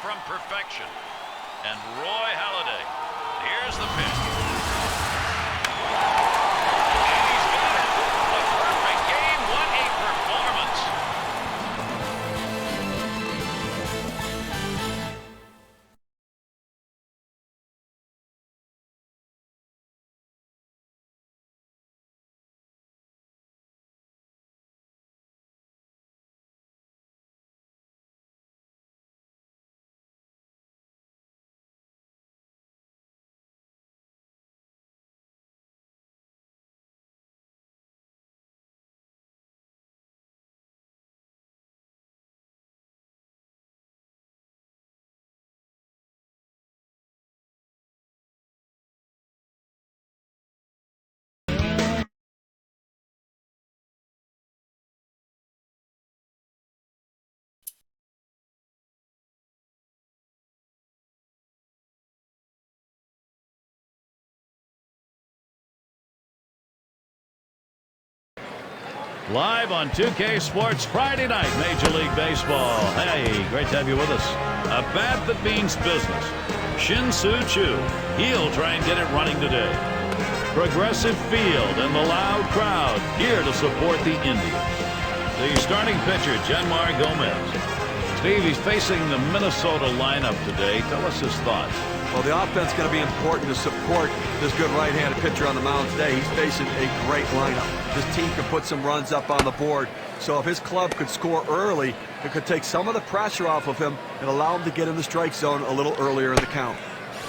from perfection. And Roy Halladay. Here's the pitch. And he's got it. A perfect game. What a performance. Live on 2K Sports Friday night, Major League Baseball. Hey, great to have you with us. A bat that means business. Shin-Soo Choo. He'll try and get it running today. Progressive field and the loud crowd here to support the Indians. The starting pitcher, Jenmar Gomez. Steve, he's facing the Minnesota lineup today. Tell us his thoughts. Well, the offense is going to be important to support this good right-handed pitcher on the mound today. He's facing a great lineup. This team can put some runs up on the board. So if his club could score early, it could take some of the pressure off of him and allow him to get in the strike zone a little earlier in the count.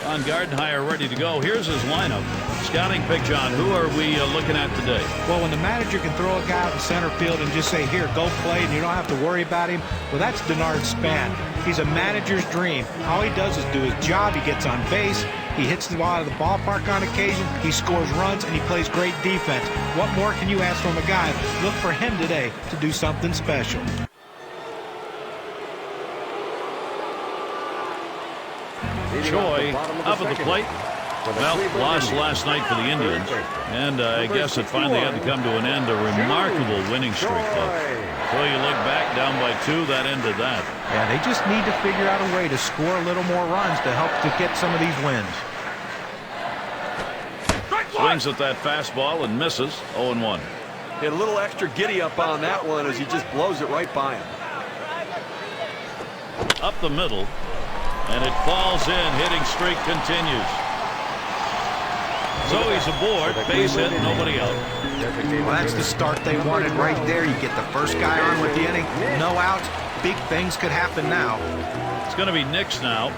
John Gardenhire ready to go. Here's his lineup. Scouting pick, John. Who are we looking at today? Well, when the manager can throw a guy out in center field and just say, here, go play, and you don't have to worry about him, well, that's Denard Span. He's a manager's dream. All he does is do his job. He gets on base. He hits the ball out of the ballpark on occasion. He scores runs, and he plays great defense. What more can you ask from a guy? Look for him today to do something special. Choi up at the plate. Well, lost last night for the Indians, and I guess it finally had to come to an end. A remarkable winning streak, though. So you look back, down by 2, that ended that. Yeah, they just need to figure out a way to score a little more runs to help to get some of these wins. Swings at that fastball and misses. 0-1. Get a little extra giddy up on that one as he just blows it right by him. Up the middle, and it falls in. Hitting streak continues. So he's aboard, base hit, nobody out. Well, that's the start they wanted right there. You get the first guy on with the inning, no outs. Big things could happen now. It's going to be Nix now.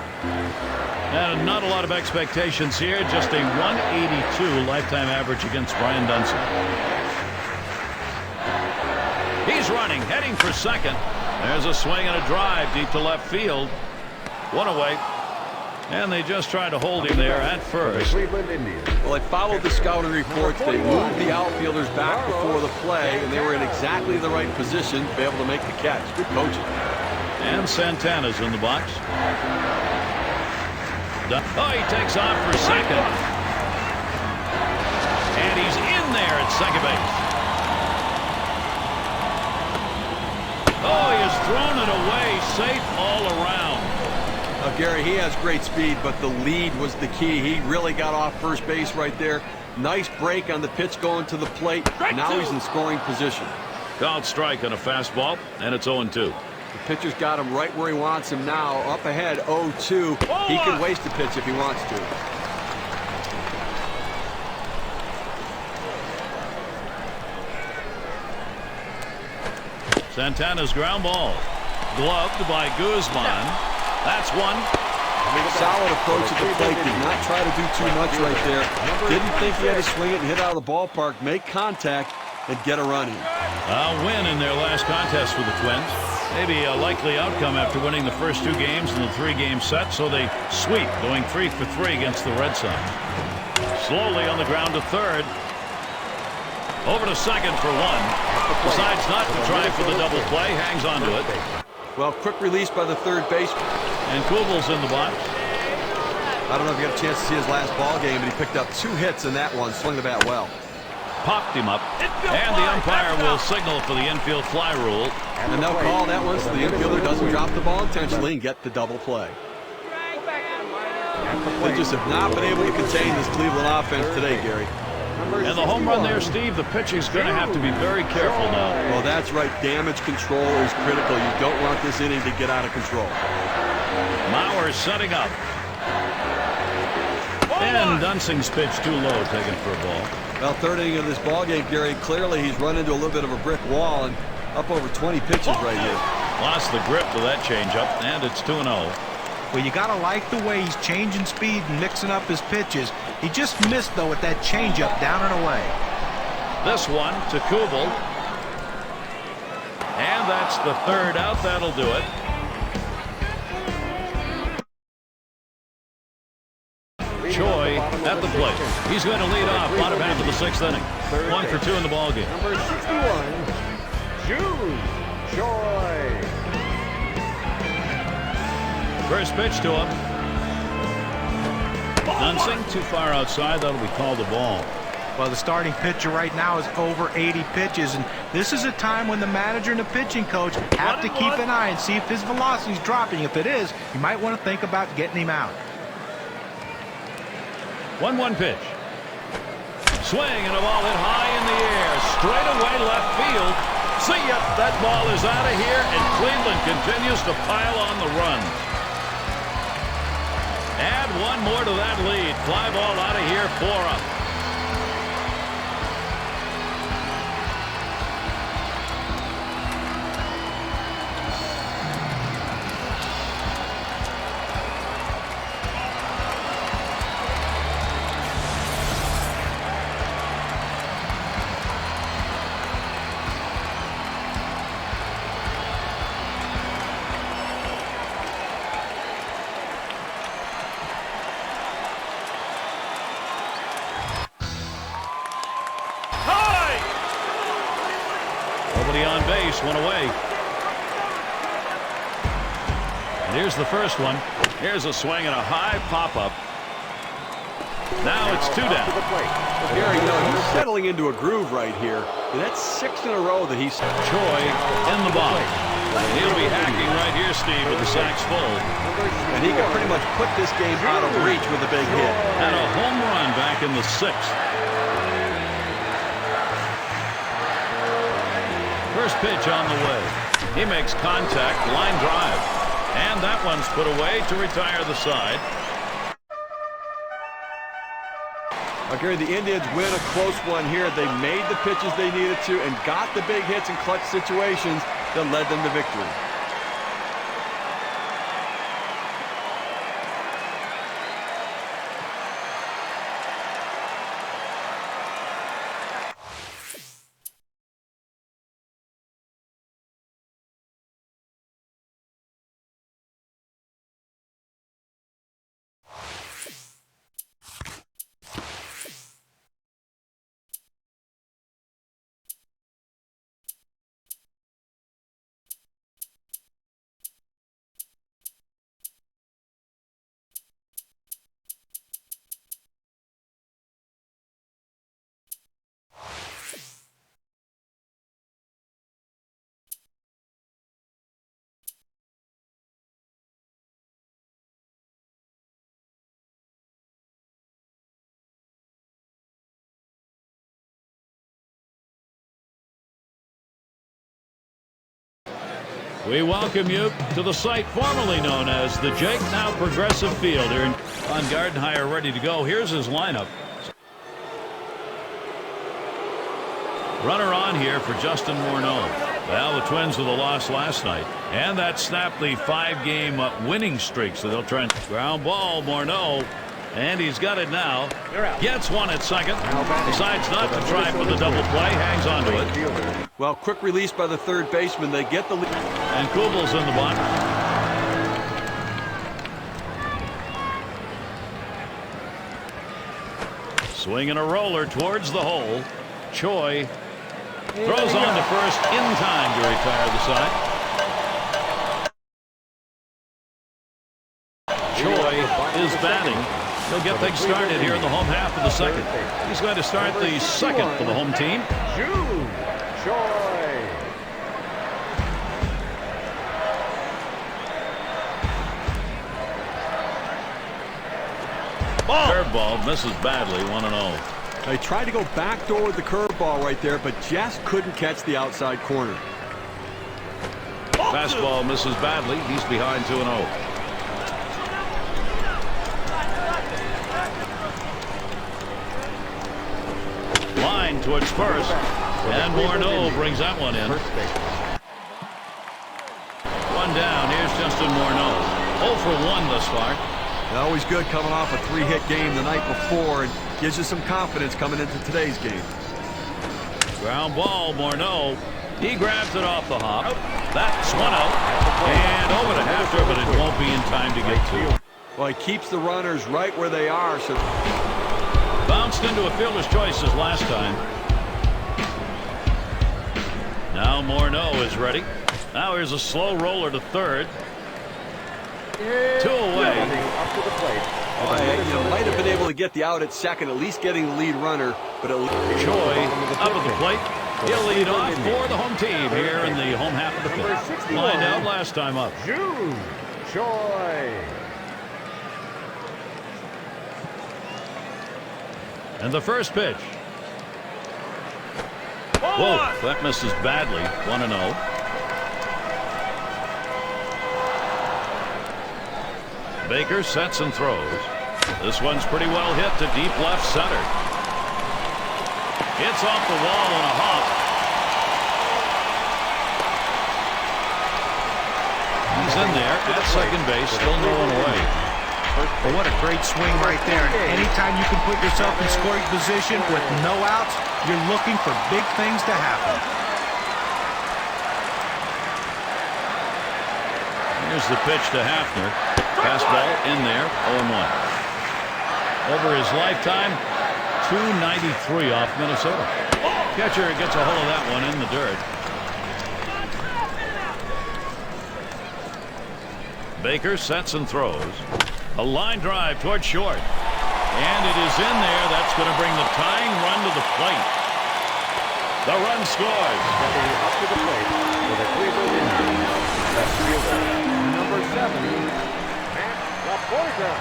And not a lot of expectations here. Just a 182 lifetime average against Brian Dunson. He's running, heading for second. There's a swing and a drive deep to left field. One away. And they just tried to hold him there at first. Well, they followed the scouting reports. They moved the outfielders back before the play, and they were in exactly the right position to be able to make the catch. Good coaching. And Santana's in the box. Oh, he takes off for second. And he's in there at second base. Oh, he has thrown it away, safe all around. Gary, he has great speed, but the lead was the key. He really got off first base right there. Nice break on the pitch going to the plate. Now he's in scoring position. Called strike on a fastball, and it's 0-2. The pitcher's got him right where he wants him now. Up ahead, 0-2. He can waste a pitch if he wants to. Santana's ground ball. Gloved by Guzman. That's one. Solid approach at the plate. Did not try to do too much right there. Didn't think he had to swing it and hit out of the ballpark, make contact, and get a run in. A win in their last contest for the Twins. Maybe a likely outcome after winning the first 2 games in the 3-game set, so they sweep, going 3 for 3 against the Red Sox. Slowly on the ground to third. Over to second for 1. Decides not to try for the double play, hangs on to it. Well, quick release by the third baseman. And Kugel's in the box. I don't know if you got a chance to see his last ball game, but he picked up 2 hits in that one, swung the bat well. Popped him up, and the umpire will signal for the infield fly rule. And they'll call that one so the infielder doesn't drop the ball intentionally and get the double play. They just have not been able to contain this Cleveland offense today, Gary. And the home run there, Steve, the pitching's going to have to be very careful now. Well, that's right. Damage control is critical. You don't want this inning to get out of control. Mauer's setting up. And Dunsing's pitch too low, taken for a ball. Well, third inning of this ball game, Gary, clearly he's run into a little bit of a brick wall and up over 20 pitches right here. Lost the grip with that changeup, and it's 2-0. Well, you got to like the way he's changing speed and mixing up his pitches. He just missed, though, with that changeup down and away. This one to Kubel. And that's the third out. That'll do it. Choi at the plate. He's going to lead off bottom half of the sixth inning. 1 for 2 in the ballgame. Number 61, June Choi. First pitch to him. Dunsing too far outside. That'll be called a ball. Well, the starting pitcher right now is over 80 pitches, and this is a time when the manager and the pitching coach have to keep an eye and see if his velocity is dropping. If it is, you might want to think about getting him out. 1-1 pitch. Swing and a ball hit high in the air. Straight away left field. See ya. That ball is out of here, and Cleveland continues to pile on the runs. Add one more to that lead. Fly ball out of here, 4 up. Nobody on base, one away. And here's the first one. Here's a swing and a high pop-up. Now it's 2 down. Gary, he's settling into a groove right here. And that's 6 in a row that he's... Choi in the box. And he'll be hacking right here, Steve, with the sacks full. And he can pretty much put this game out of reach with a big hit. And a home run back in the 6th. First pitch on the way. He makes contact, line drive. And that one's put away to retire the side. Gary, the Indians win a close one here. They made the pitches they needed to and got the big hits in clutch situations that led them to victory. We welcome you to the site formerly known as the Jake, now Progressive Field, here on Gardenhire, ready to go. Here's his lineup. Runner on here for Justin Morneau. Well, the Twins with a loss last night, and that snapped the 5-game winning streak, so they'll try and ground ball. Morneau, and he's got it now. Gets one at second. Decides not to try for the double play. Hangs on to it. Well, quick release by the third baseman. They get the lead. And Kubel's in the box. Swinging a roller towards the hole. Choi throws on to first in time to retire the side. Choi is batting. He'll get things started here in the home half of the second. He's going to start the second for the home team. June Choi. Curveball misses badly, 1-0. They tried to go backdoor with the curveball right there, but just couldn't catch the outside corner. Fastball misses badly. He's behind 2-0. Line towards first. And Morneau brings that one in. One down. Here's Justin Morneau. 0 for 1 thus far. And always good coming off a 3-hit game the night before, and gives you some confidence coming into today's game. Ground ball, Morneau. He grabs it off the hop. That's 1 out. And over to Hafner, but it won't be in time to get to. Well, he keeps the runners right where they are. So Bounced into a fielder's choices last time. Now Morneau is ready. Now here's a slow roller to third. 2 away. Up to the plate. well, you might have been able to get the out at second, at least getting the lead runner. But at least Choi up at the plate. He'll lead off for the home team here in the home half of the fifth. Lined out last time up. June Choi. And the first pitch. Whoa, that misses badly. 1-0. Baker sets and throws. This one's pretty well hit to deep left center. It's off the wall on a hop. He's in there at second base, still no one away. Well, what a great swing right there. And anytime you can put yourself in scoring position with no outs, you're looking for big things to happen. Here's the pitch to Hafner. Fastball in there, 0-1. Over his lifetime, 293 off Minnesota. Catcher gets a hold of that one in the dirt. Baker sets and throws. A line drive toward short. And it is in there. That's going to bring the tying run to the plate. The run scores. Stepping up to the plate for the Cleveland Indians. Left fielder, number 7, Matt Laporta.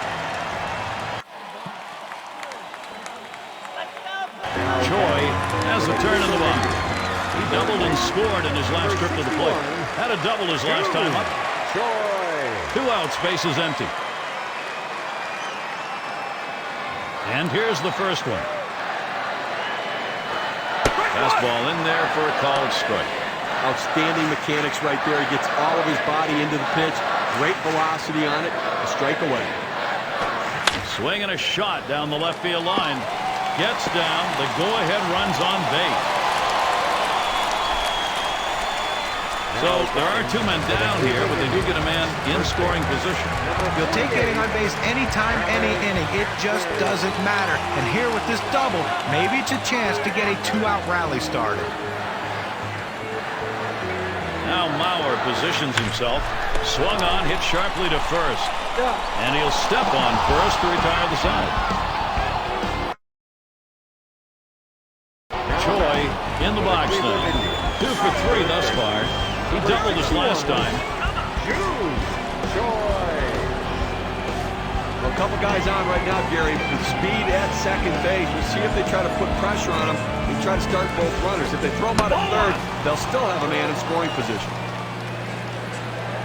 Choi has a turn in the box. He doubled and scored in his last trip to the plate. Had a double his last time up. Choi. 2 outs, base is empty. And here's the first one. Fastball in there for a called strike. outstanding mechanics right there. He gets all of his body into the pitch. Great velocity on it. A strike away. Swing and a shot down the left field line. Gets down. The go-ahead run's on base. So there are 2 men down here, but they do get a man in scoring position. You'll take getting on base anytime, any inning. It just doesn't matter. And here with this double, maybe it's a chance to get a 2-out rally started. Now Mauer positions himself. Swung on, hit sharply to first. And he'll step on first to retire the side. Choi in the box now. 2 for 3 thus far. He doubled his last time. Well, a couple guys on right now, Gary, with speed at second base. We'll see if they try to put pressure on him and try to start both runners. If they throw him out at third, they'll still have a man in scoring position.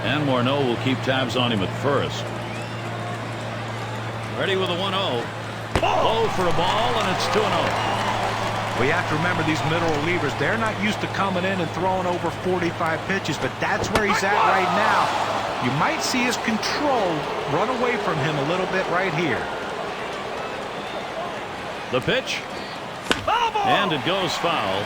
And Morneau will keep tabs on him at first. Ready with a 1-0. Low for a ball, and it's 2-0. We have to remember these middle relievers, they're not used to coming in and throwing over 45 pitches, but that's where he's at right now. You might see his control run away from him a little bit right here. The pitch. And it goes foul.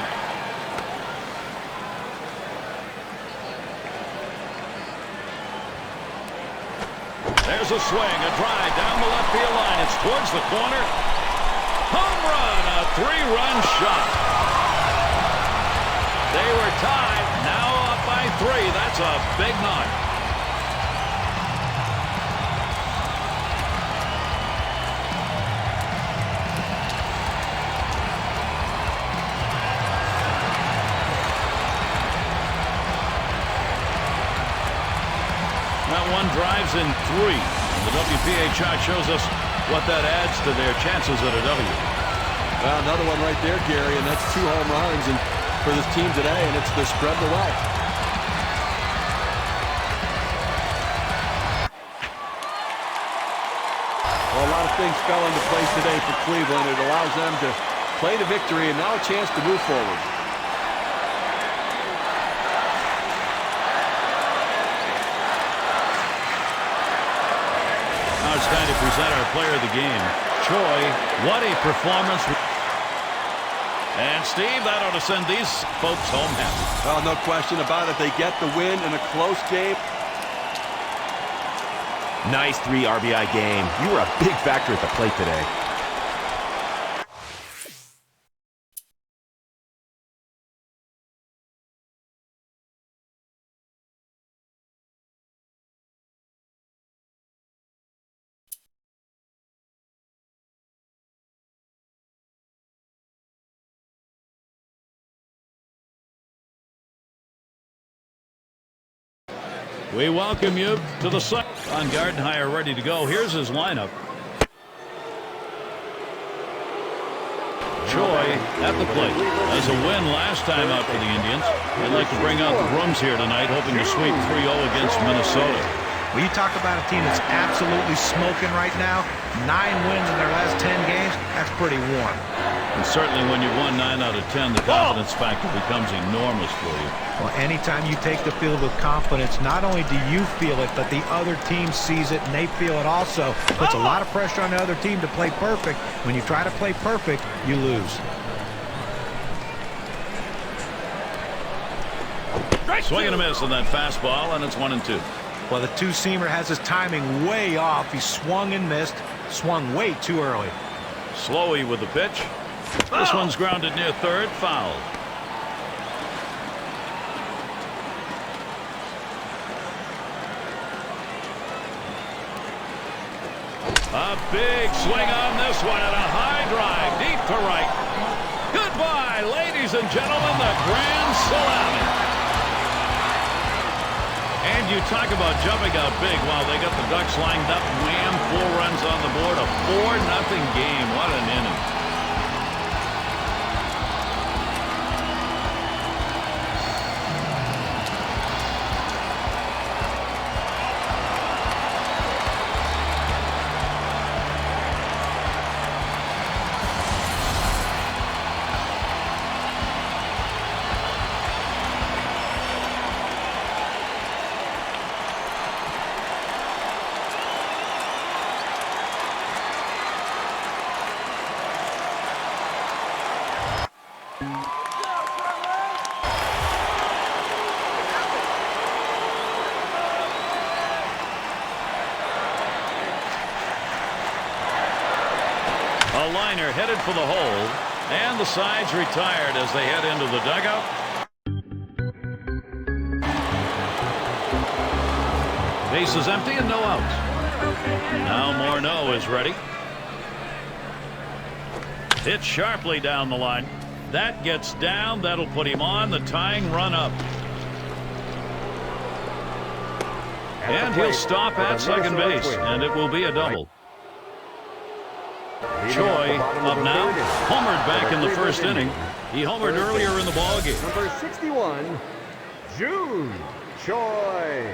There's a swing, a drive down the left field line. It's towards the corner. Home run, a 3-run shot. They were tied, now up by 3. That's a big knock. That one drives in 3. The WPA chart shows us what that adds to their chances at a W. Well, another one right there, Gary, and that's 2 home runs and for this team today, and they're spreading the wealth. Well, a lot of things fell into place today for Cleveland. It allows them to play the victory and now a chance to move forward. Now it's time to present our player of the game. Choi, what a performance. And Steve, that ought to send these folks home happy. Well, no question about it. They get the win in a close game. Nice 3 RBI game. You were a big factor at the plate today. We welcome you to the site. On Gardenhire ready to go. Here's his lineup. Choi at the plate. As a win last time out for the Indians. They'd like to bring out the brooms here tonight, hoping to sweep 3-0 against Minnesota. Well, you talk about a team that's absolutely smoking right now. 9 wins in their last 10 games. That's pretty warm. And certainly when you've won 9 out of 10, the confidence factor becomes enormous for you. Well, anytime you take the field with confidence, not only do you feel it, but the other team sees it and they feel it also. Puts a lot of pressure on the other team to play perfect. When you try to play perfect, you lose. Swing and a miss on that fastball, and it's 1-2. Well, the 2-seamer has his timing way off. He swung and missed. Swung way too early. Slowey with the pitch. This one's grounded near third, foul. A big swing on this one and a high drive deep to right. Goodbye, ladies and gentlemen, the grand salami. And you talk about jumping out big while they got the Ducks lined up. Wham, 4 runs on the board, a 4-0 game. What an inning. A liner headed for the hole, and the sides retired as they head into the dugout. Base is empty and no outs. Now Morneau is ready. Hit sharply down the line. That gets down. That'll put him on the tying run up. And he'll stop at second base, and it will be a double. Choi up now. Homered back in the first inning. He homered earlier in the ballgame. Number 61, June Choi.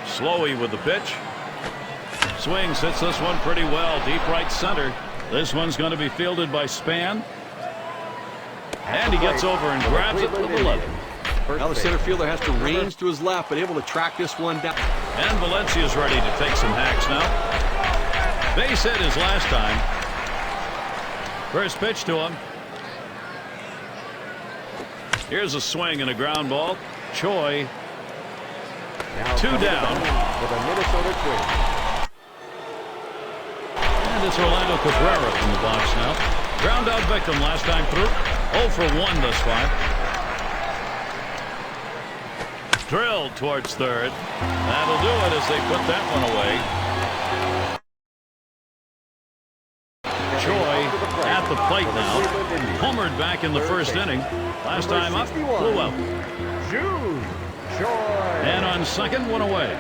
Slowey with the pitch. Swings, hits this one pretty well. Deep right center. This one's going to be fielded by Span. And he gets over and grabs it with the left. Now the center fielder has to range to his left, but able to track this one down. And Valencia's ready to take some hacks now. Base hit his last time. First pitch to him. Here's a swing and a ground ball. Choi. Now 2 down. With a Minnesota Twins. And it's Orlando Cabrera from the box now. Ground out victim last time through. 0 for 1 thus far. Drilled towards third. That'll do it as they put that one away. plate now. Homered back in the first inning. Last time up, flew out. And on second, one away.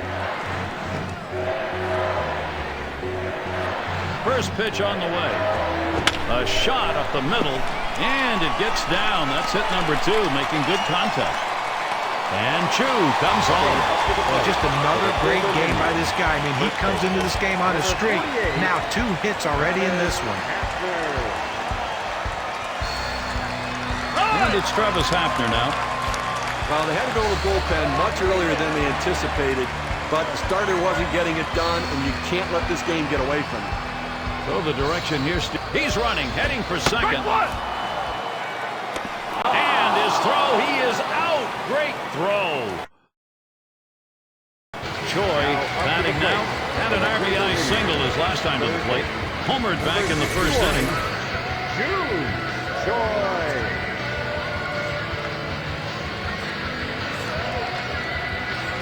First pitch on the way. A shot up the middle, and it gets down. That's hit number 2, making good contact. And Chu comes home. Well, just another great game by this guy. I mean, he comes into this game on a streak. Now 2 hits already in this one. And it's Travis Hafner now. Well, they had to go to the bullpen much earlier than they anticipated, but the starter wasn't getting it done, and you can't let this game get away from you. So the direction here, he's running, heading for second. And his throw, he is out. Great throw. Choi batting now. Had an RBI single his last time to the plate. Homered back in the first inning. Choi.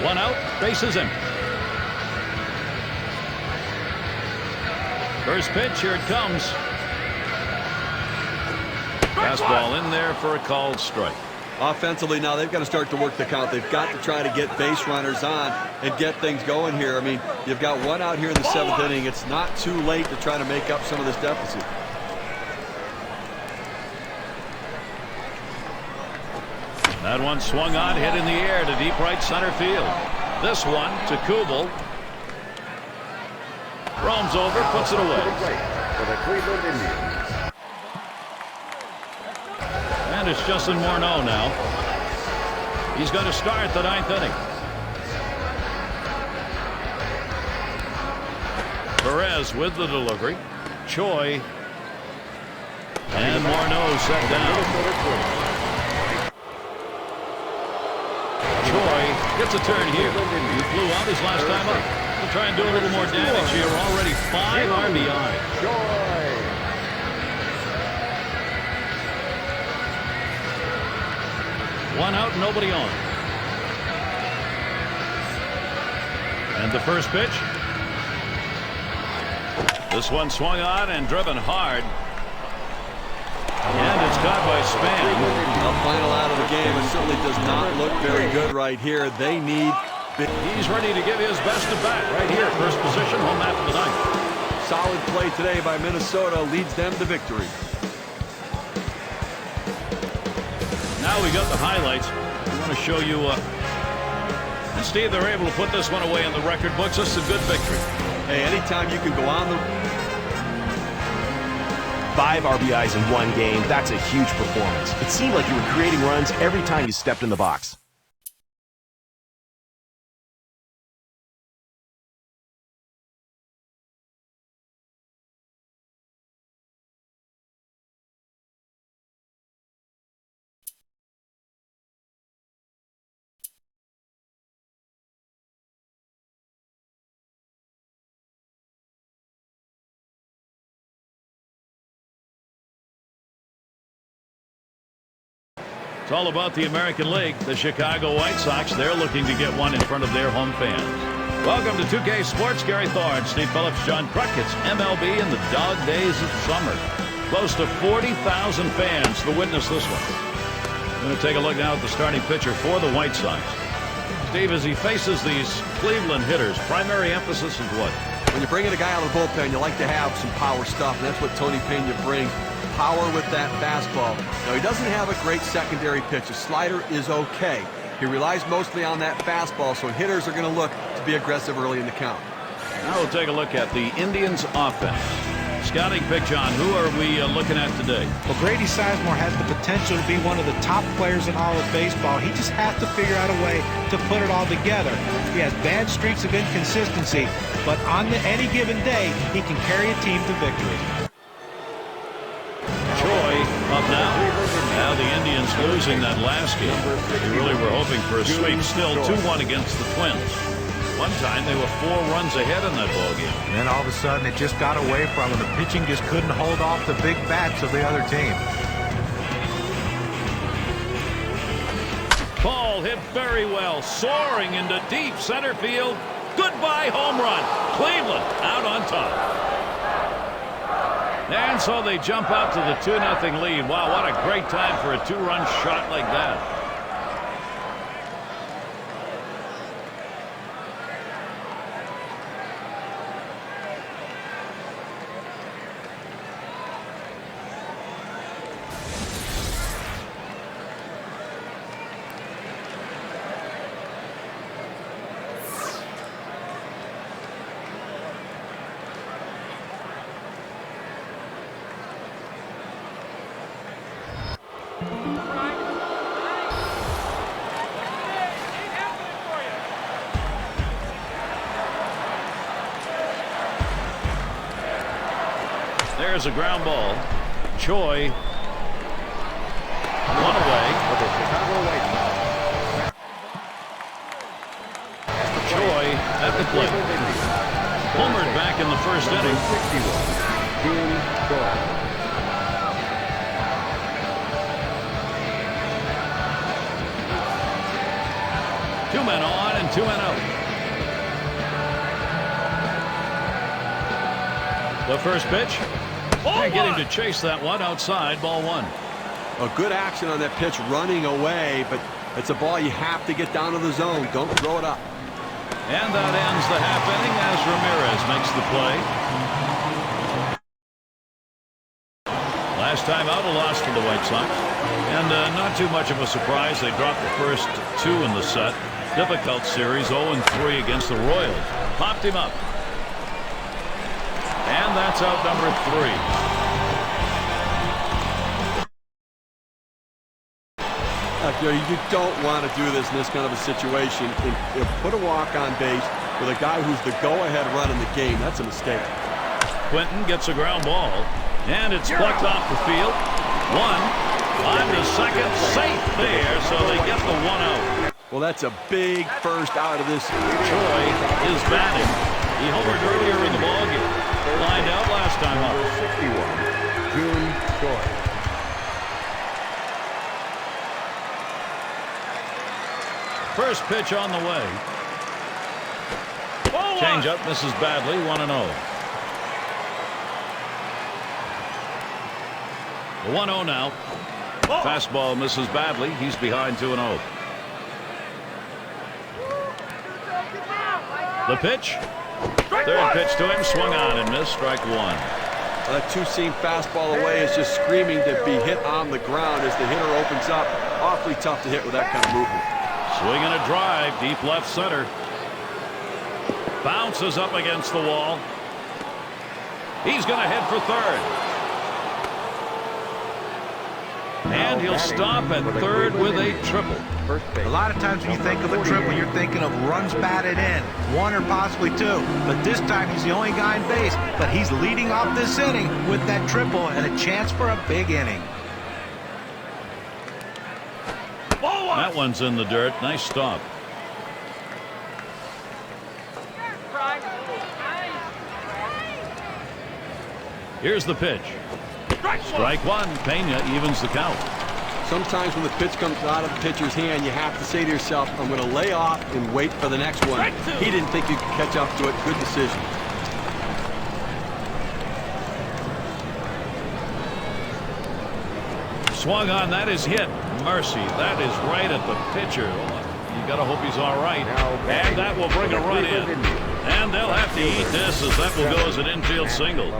One out, bases empty. First pitch, here it comes. Fastball in there for a called strike. Offensively, now they've got to start to work the count. They've got to try to get base runners on and get things going here. I mean, you've got one out here in the 7th inning. It's not too late to try to make up some of this deficit. That one swung on, hit in the air to deep right center field. This one to Kubel. Roams over, puts it away. For the Cleveland Indians. And it's Justin Morneau now. He's going to start the 9th inning. Perez with the delivery. Choi. And Morneau set down. Choi gets a turn here. He flew out his last time up. He'll try and do a little more damage here. Already 5 RBI. One out, nobody on. And the first pitch. This one swung on and driven hard. And it's caught by Span. The final out of the game. It certainly does not look very good right here. They need... He's ready to give his best at bat right here. First position, home after the 9th. Solid play today by Minnesota leads them to victory. Now we got the highlights. I want to show you. And Steve, they're able to put this one away in the record books. This is a good victory. Hey, anytime you can go on the... 5 RBIs in one game, that's a huge performance. It seemed like you were creating runs every time you stepped in the box. It's all about the American League. The Chicago White Sox, they're looking to get one in front of their home fans. Welcome to 2K Sports. Gary Thorne, Steve Phillips, John Kruk. It's MLB in the dog days of summer. Close to 40,000 fans to witness this one. We're going to take a look now at the starting pitcher for the White Sox. Steve, as he faces these Cleveland hitters, primary emphasis is what? When you're bringing a guy out of the bullpen, you like to have some power stuff, and that's what Tony Pena brings. Power with that fastball. Now, he doesn't have a great secondary pitch. A slider is okay. He relies mostly on that fastball, so hitters are going to look to be aggressive early in the count. Now we'll take a look at the Indians' offense. Scouting pitch on. Who are we looking at today? Well, Grady Sizemore has the potential to be one of the top players in all of baseball. He just has to figure out a way to put it all together. He has bad streaks of inconsistency, but on any given day, he can carry a team to victory. Choi up now. Now the Indians losing that last game. They really were hoping for a sweep. Still 2-1 against the Twins. One time they were 4 runs ahead in that ballgame. And then all of a sudden it just got away from him. The pitching just couldn't hold off the big bats of the other team. Ball hit very well, soaring into deep center field. Goodbye home run. Cleveland out on top. And so they jump out to the 2-0 lead. Wow, what a great time for a 2-run shot like that. There's a ground ball. Choi. One away. Choi at the plate. Homerun back in the first inning. 2 men on and 2 men out. The first pitch. Can't get him to chase that one outside. Ball 1. A good action on that pitch, running away, but it's a ball you have to get down to the zone. Don't throw it up. And that ends the half inning as Ramirez makes the play. Last time out, a loss to the White Sox. And not too much of a surprise. They dropped the first 2 in the set. Difficult series, 0-3 against the Royals. Popped him up. And that's out number 3. You don't want to do this in this kind of a situation. Put a walk on base with a guy who's the go-ahead run in the game. That's a mistake. Quentin gets a ground ball, and it's plucked off the field. 1 on to second, safe there, so they get the 1 out. Well, that's a big first out of this. Choi is batting. He homered earlier in the ballgame. Lined out last time up. 61, June Choi. First pitch on the way. Change up misses badly. 1-0. The 1-0 now. Fastball misses badly. He's behind 2-0. The pitch. Third pitch to him. Swung on and missed. Strike 1. That two-seam fastball away is just screaming to be hit on the ground as the hitter opens up. Awfully tough to hit with that kind of movement. Swinging a drive, deep left center. Bounces up against the wall. He's going to head for third. And he'll stop at third with a triple. A lot of times when you think of a triple, you're thinking of runs batted in, 1 or possibly 2. But this time he's the only guy in base. But he's leading off this inning with that triple and a chance for a big inning. That one's in the dirt. Nice stop. Here's the pitch. Strike 1. Pena evens the count. Sometimes when the pitch comes out of the pitcher's hand, you have to say to yourself, I'm going to lay off and wait for the next one. He didn't think he could catch up to it. Good decision. Swung on. That is hit. Mercy. That is right at the pitcher. You got to hope he's all right. And that will bring a run in. And they'll have to eat this as that will go as an infield single.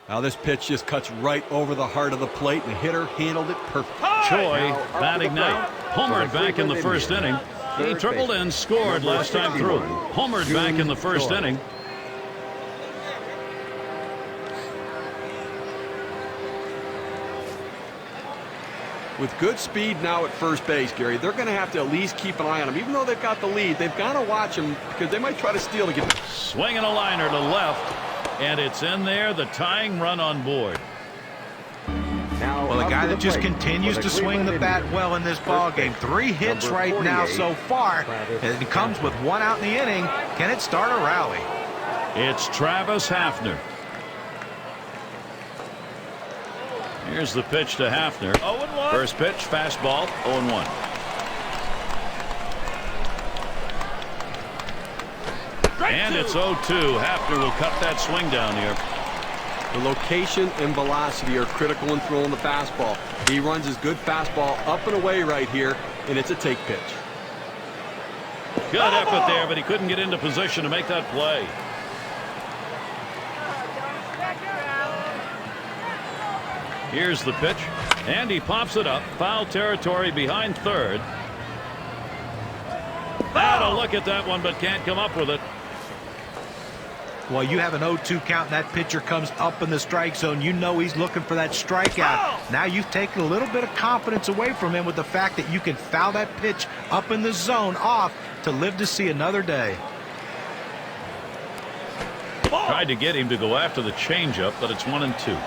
Now this pitch just cuts right over the heart of the plate, and the hitter handled it perfectly. Choi batting now. Homered back in the first inning. He tripled and scored last time through. Homered back in the first inning. With good speed now at first base, Gary, they're going to have to at least keep an eye on him. Even though they've got the lead, they've got to watch him because they might try to steal to get. Swinging a liner to left, and it's in there. The tying run on board. Well, a guy that just continues to swing the bat well in this ball game. 3 hits right now so far, and it comes with 1 out in the inning. Can it start a rally? It's Travis Hafner. Here's the pitch to Hafner. 0-1. First pitch, fastball, 0-1. And it's 0-2. Hafner will cut that swing down here. The location and velocity are critical in throwing the fastball. He runs his good fastball up and away right here, and it's a take pitch. Good effort there, but he couldn't get into position to make that play. Here's the pitch, and he pops it up. Foul territory behind third. Had a look at that one, but can't come up with it. Well, you have an 0-2 count, and that pitcher comes up in the strike zone. You know he's looking for that strikeout. Now you've taken a little bit of confidence away from him with the fact that you can foul that pitch up in the zone off to live to see another day. Tried to get him to go after the changeup, but it's 1-2.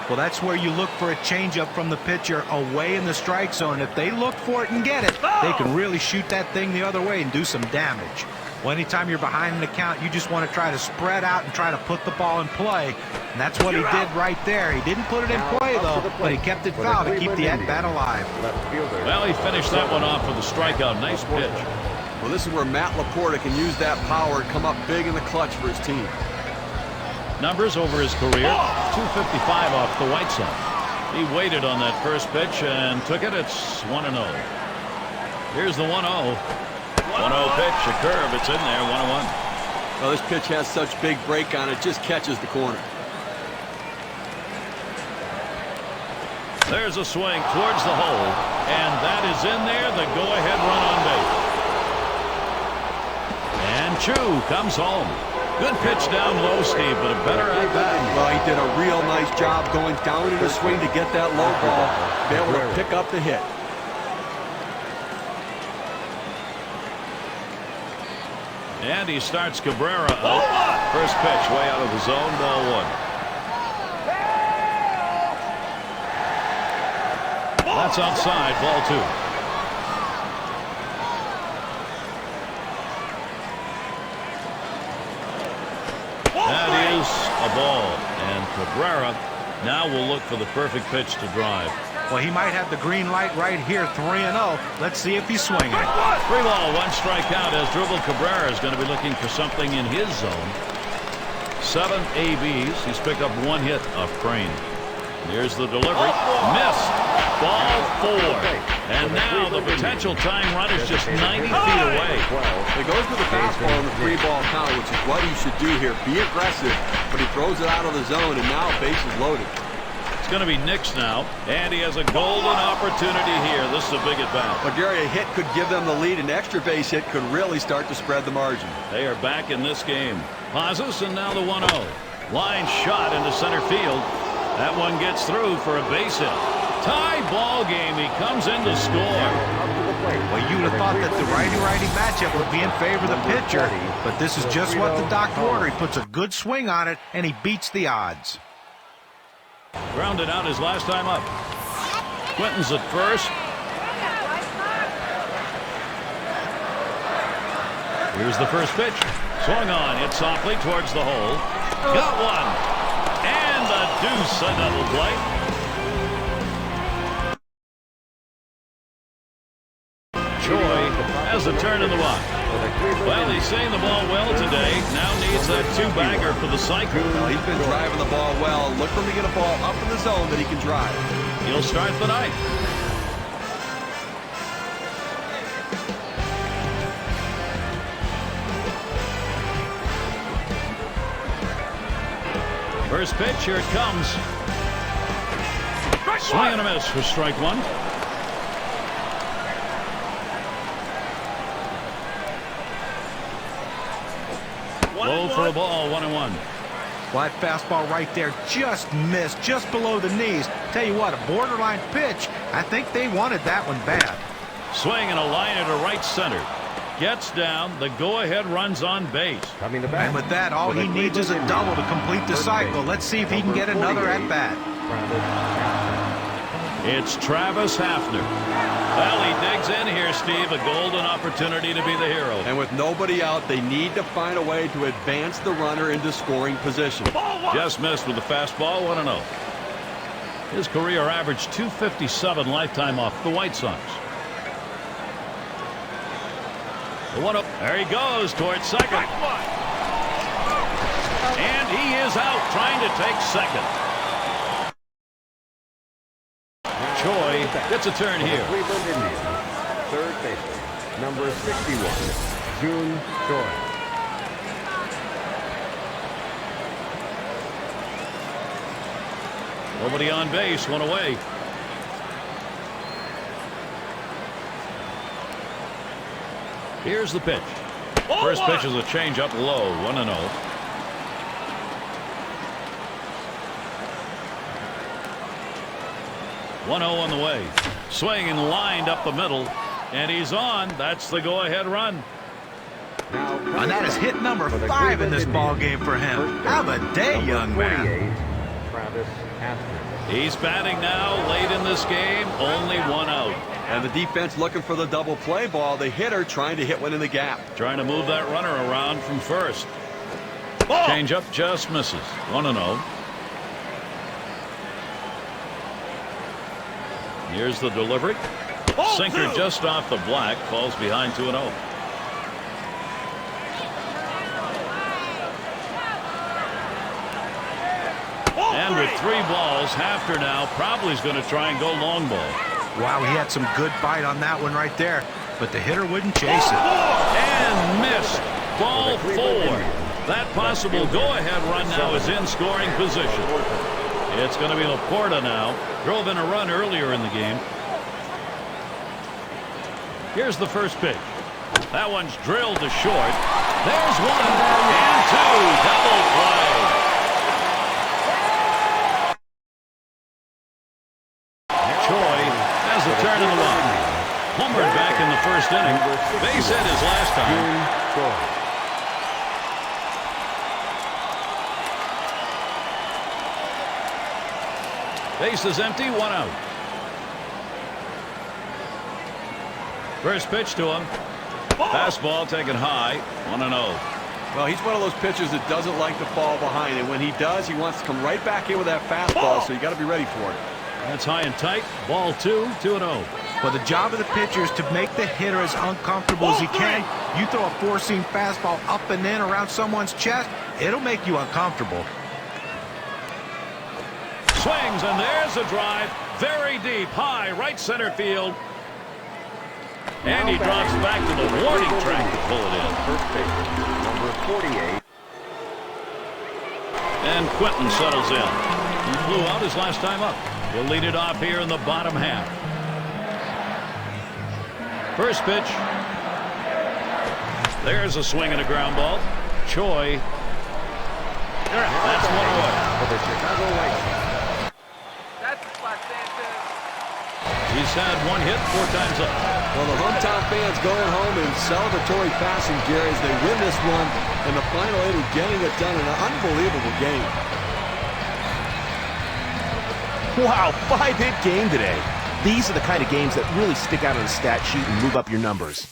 Well, that's where you look for a changeup from the pitcher away in the strike zone. If they look for it and get it, they can really shoot that thing the other way and do some damage. Well, anytime you're behind in the count, you just want to try to spread out and try to put the ball in play. And that's what he did right there. He didn't put it in play, though, but he kept it foul to keep the at-bat alive. Well, he finished that one off with a strikeout. Nice pitch. Well, this is where Matt Laporta can use that power and come up big in the clutch for his team. Numbers over his career, 255 off the White Sox. He waited on that first pitch and took it. It's 1-0. Here's the 1-0. 1-0 pitch, a curve. It's in there, 1-1. Well, this pitch has such big break on it, just catches the corner. There's a swing towards the hole, and that is in there, the go-ahead run on base. And Chu comes home. Good pitch down low, Steve, but a better at bat. Well, he did a real nice job going down in the swing to get that low ball, be able to pick up the hit. And he starts Cabrera out. First pitch way out of the zone, ball one. That's outside, ball two. That is a ball, and Cabrera now will look for the perfect pitch to drive. Well, he might have the green light right here, 3-0. Let's see if he's swinging. 3 ball, 1 strikeout as Dribble Cabrera is going to be looking for something in his zone. 7 ABs. He's picked up 1 hit off Crane. Here's the delivery. Missed. Ball 4. And now the potential tying run is just 90 feet away. It goes with the fastball in the 3-ball count, which is what he should do here. Be aggressive, but he throws it out of the zone, and now base is loaded. It's going to be Nix now, and he has a golden opportunity here. This is a big at-bat. But Gary, a hit could give them the lead. An extra base hit could really start to spread the margin. They are back in this game. Pauses, and now the 1-0. Line shot into center field. That one gets through for a base hit. Tie ball game. He comes in to score. Well, you would have thought that the righty-righty matchup would be in favor of the pitcher, but this is just what the doctor ordered. He puts a good swing on it, and he beats the odds. Grounded out his last time up. Quinton's at first. Here's the first pitch. Swung on. Hit softly towards the hole. Got one. And a deuce, a double play. Choi has a turn in the box. Well, he's seeing the ball well today. Now needs that 2-bagger for the cycle. Well, he's been driving the ball well. Look for him to get a ball up in the zone that he can drive. He'll start the night. First pitch, here it comes. Swing and a miss for strike one. Low for a ball, 1-1. Well, that fastball right there just missed, just below the knees. Tell you what, a borderline pitch. I think they wanted that one bad. Swing and a line to right center. Gets down. The go-ahead runs on base. And with that, all he needs is a double to complete the cycle. Let's see if he can get another at-bat. It's Travis Hafner. Well, he digs in here, Steve. A golden opportunity to be the hero. And with nobody out, they need to find a way to advance the runner into scoring position. Just missed with the fastball, 1-0. His career averaged 257 lifetime off the White Sox. There he goes towards second. And he is out trying to take second. Choi gets a turn For the here. Cleveland Indians, third baseman, number 61, Jun Choi. Nobody on base, one away. Here's the pitch. First pitch is a changeup low, 1-0. On the way. Swing and lined up the middle. And he's on. That's the go-ahead run. And that is hit number 5 in this ball game for him. Have a day, young man. Travis Astor. He's batting now late in this game. Only 1 out. And the defense looking for the double play ball. The hitter trying to hit one in the gap. Trying to move that runner around from first. Change up just misses. 1-0. Here's the delivery. Sinker just off the black. Falls behind 2-0. And with 3 balls, Hafner now probably is going to try and go long ball. Wow, he had some good bite on that one right there, but the hitter wouldn't chase it. And missed. Ball 4. That possible go-ahead run now is in scoring position. It's going to be Laporta now. Drove in a run earlier in the game. Here's the first pitch. That one's drilled to short. There's 1 and 2. Double play. Choi has a turn in the line. Homerun back in the first inning. Base hit his last time. Base is empty, 1 out. First pitch to him. Fastball taken high, 1-0. Well, he's one of those pitchers that doesn't like to fall behind, and when he does, he wants to come right back in with that fastball, so you got to be ready for it. That's high and tight. Ball 2, 2-0. Well, the job of the pitcher is to make the hitter as uncomfortable as he can. You throw a four-seam fastball up and in around someone's chest, it'll make you uncomfortable. Swings, and there's a drive. Very deep, high, right center field. And he drops back to the warning track to pull it in. First baseman, number 48. And Quentin settles in. He flew out his last time up. He'll lead it off here in the bottom half. First pitch. There's a swing and a ground ball. Choi. That's 1 away. For the Chicago White Sox. He's had 1 hit 4 times up. Well, the hometown fans going home in celebratory fashion, Gary, as they win this one in the final inning, getting it done in an unbelievable game. Wow, 5-hit game today. These are the kind of games that really stick out on the stat sheet and move up your numbers.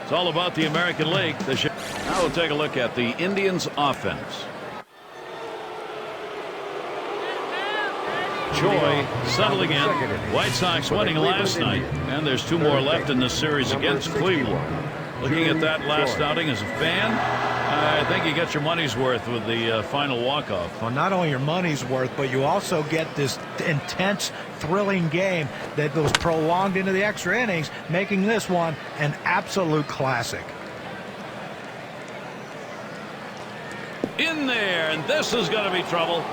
It's all about the American League. Now we'll take a look at the Indians' offense. Choi settling in. White Sox winning last night, and there's 2 more left in this series against Cleveland. Looking at that last outing as a fan, I think you get your money's worth with the final walk-off. Well, not only your money's worth, but you also get this intense, thrilling game that was prolonged into the extra innings, making this one an absolute classic. In there, and this is going to be trouble.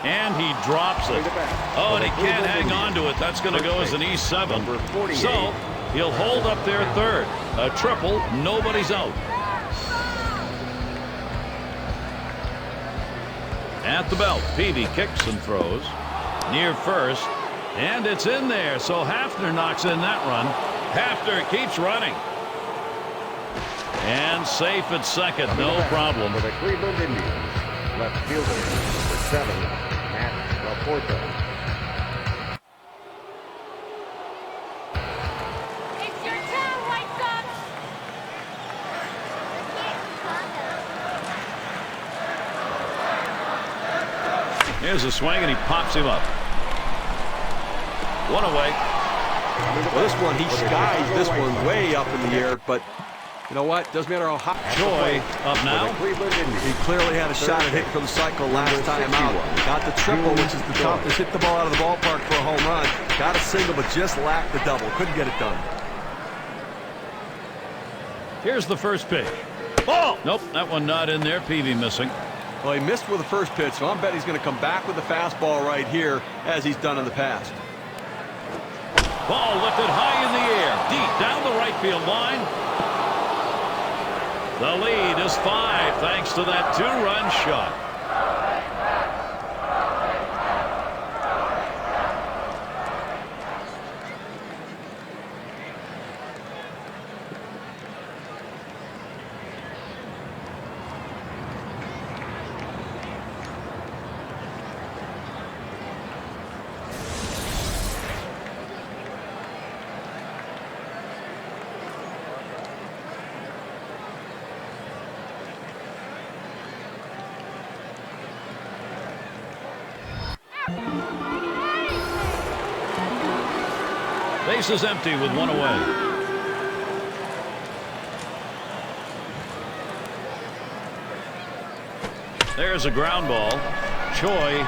And he drops it. Oh, and he can't hang on to it. That's going to go as an E7. So he'll hold up there third. A triple, nobody's out. At the belt, Peavy kicks and throws. Near first, and it's in there. So Hafner knocks in that run. Hafner keeps running. And safe at second, no problem. For the Cleveland Indians, left fielder, number 7, Matt Laporta. Here's a swing, and he pops him up. One away. Well, this one, he skies this one way up in the air, but you know what? Doesn't matter how high. Choi up now. He clearly had a shot at hitting for the cycle last time out. Got the triple, which is the toughest. Hit the ball out of the ballpark for a home run. Got a single, but just lacked the double. Couldn't get it done. Here's the first pitch. Ball! Nope, that one not in there. Peavy missing. Well, he missed with the first pitch, so I'm betting he's going to come back with the fastball right here, as he's done in the past. Ball lifted high in the air, deep down the right field line. The lead is 5 thanks to that 2-run shot. Base is empty with 1 away. There's a ground ball. Choi.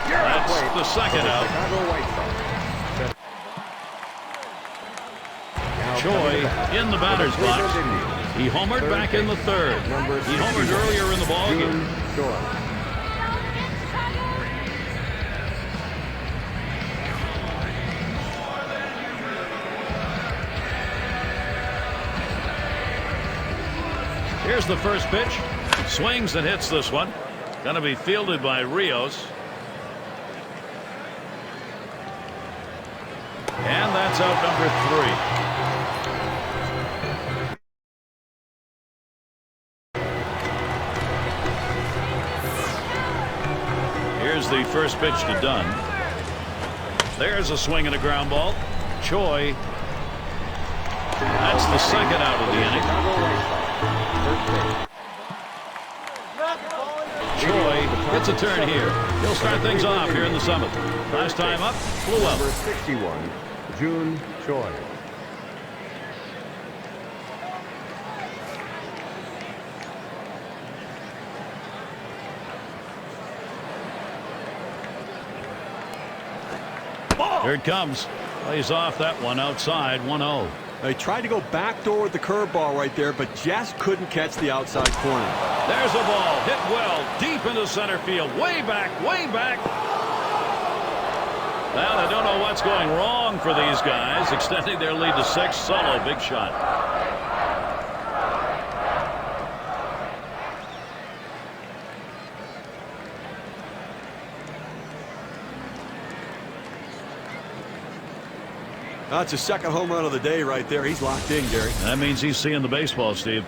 That's the second out. Choi in the batter's box. He homered back in the third. He homered earlier in the ballgame. Here's the first pitch. Swings and hits this one. Going to be fielded by Rios. And that's out number 3. Here's the first pitch to Dunn. There's a swing and a ground ball. Choi. That's the second out of the inning. Choi gets a turn here. He'll start things off here in the 7th. Last time up, flew up. Number 61, Jun Choi. Here it comes. Plays off that one outside, 1-0. They tried to go backdoor with the curveball right there, but just couldn't catch the outside corner. There's a ball hit well deep into center field. Way back, way back. Now they don't know what's going wrong for these guys. Extending their lead to 6. Solo, big shot. That's his second home run of the day right there. He's locked in, Gary. That means he's seeing the baseball, Steve.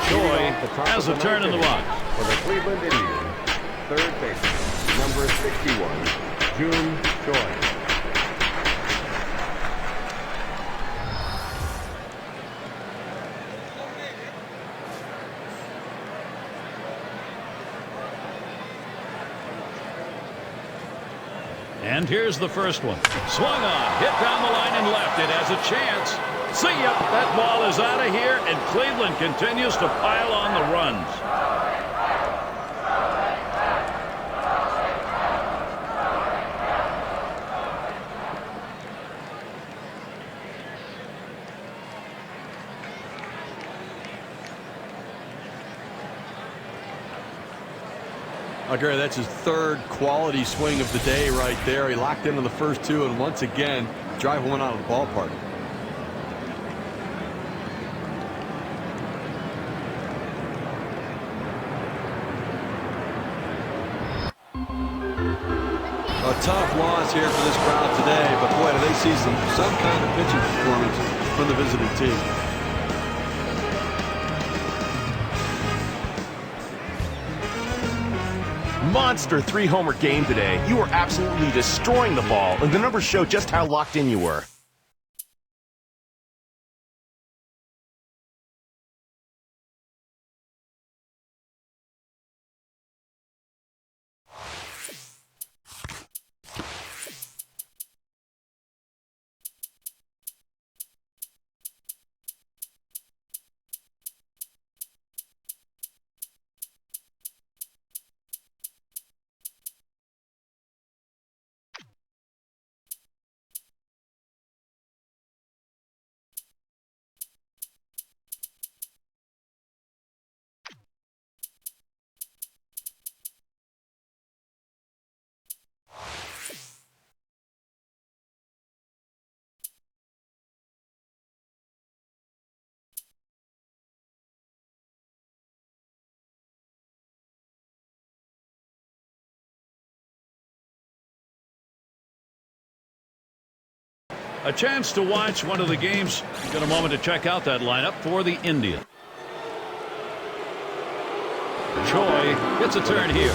Choi has a turn in the box. For the Cleveland Indians, third baseman, number 61, Jun Choi. And here's the first one. Swung on, hit down the line and left. It has a chance. See ya. That ball is out of here, and Cleveland continues to pile on the runs. Oh, Gary, that's his third quality swing of the day right there. He locked into the first 2, and once again, drive one out of the ballpark. A tough loss here for this crowd today, but boy, do they see some kind of pitching performance from the visiting team. Monster 3-homer game today. You were absolutely destroying the ball, and the numbers show just how locked in you were. A chance to watch one of the games. Got a moment to check out that lineup for the Indians. Choi gets a turn here.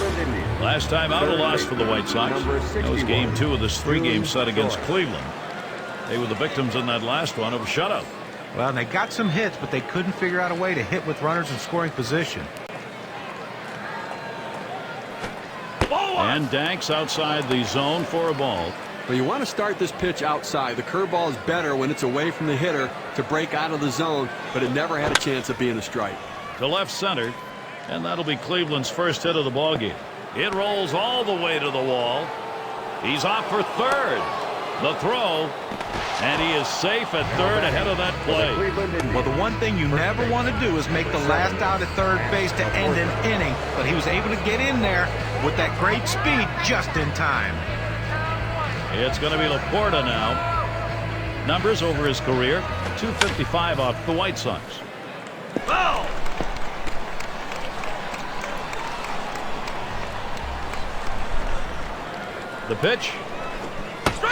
Last time out, a loss for the White Sox. That was game 2 of this 3-game set against Cleveland. They were the victims in that last one of a shutout. Well, they got some hits, but they couldn't figure out a way to hit with runners in scoring position. And Danks outside the zone for a ball. Well, you want to start this pitch outside. The curveball is better when it's away from the hitter to break out of the zone, but it never had a chance of being a strike. To left center, and that'll be Cleveland's first hit of the ballgame. It rolls all the way to the wall. He's off for third. The throw, and he is safe at third ahead of that play. Well, the one thing you never want to do is make the last out at third base to end an inning, but he was able to get in there with that great speed just in time. It's going to be Laporta now. Numbers over his career, 255 off the White Sox. Oh! The pitch.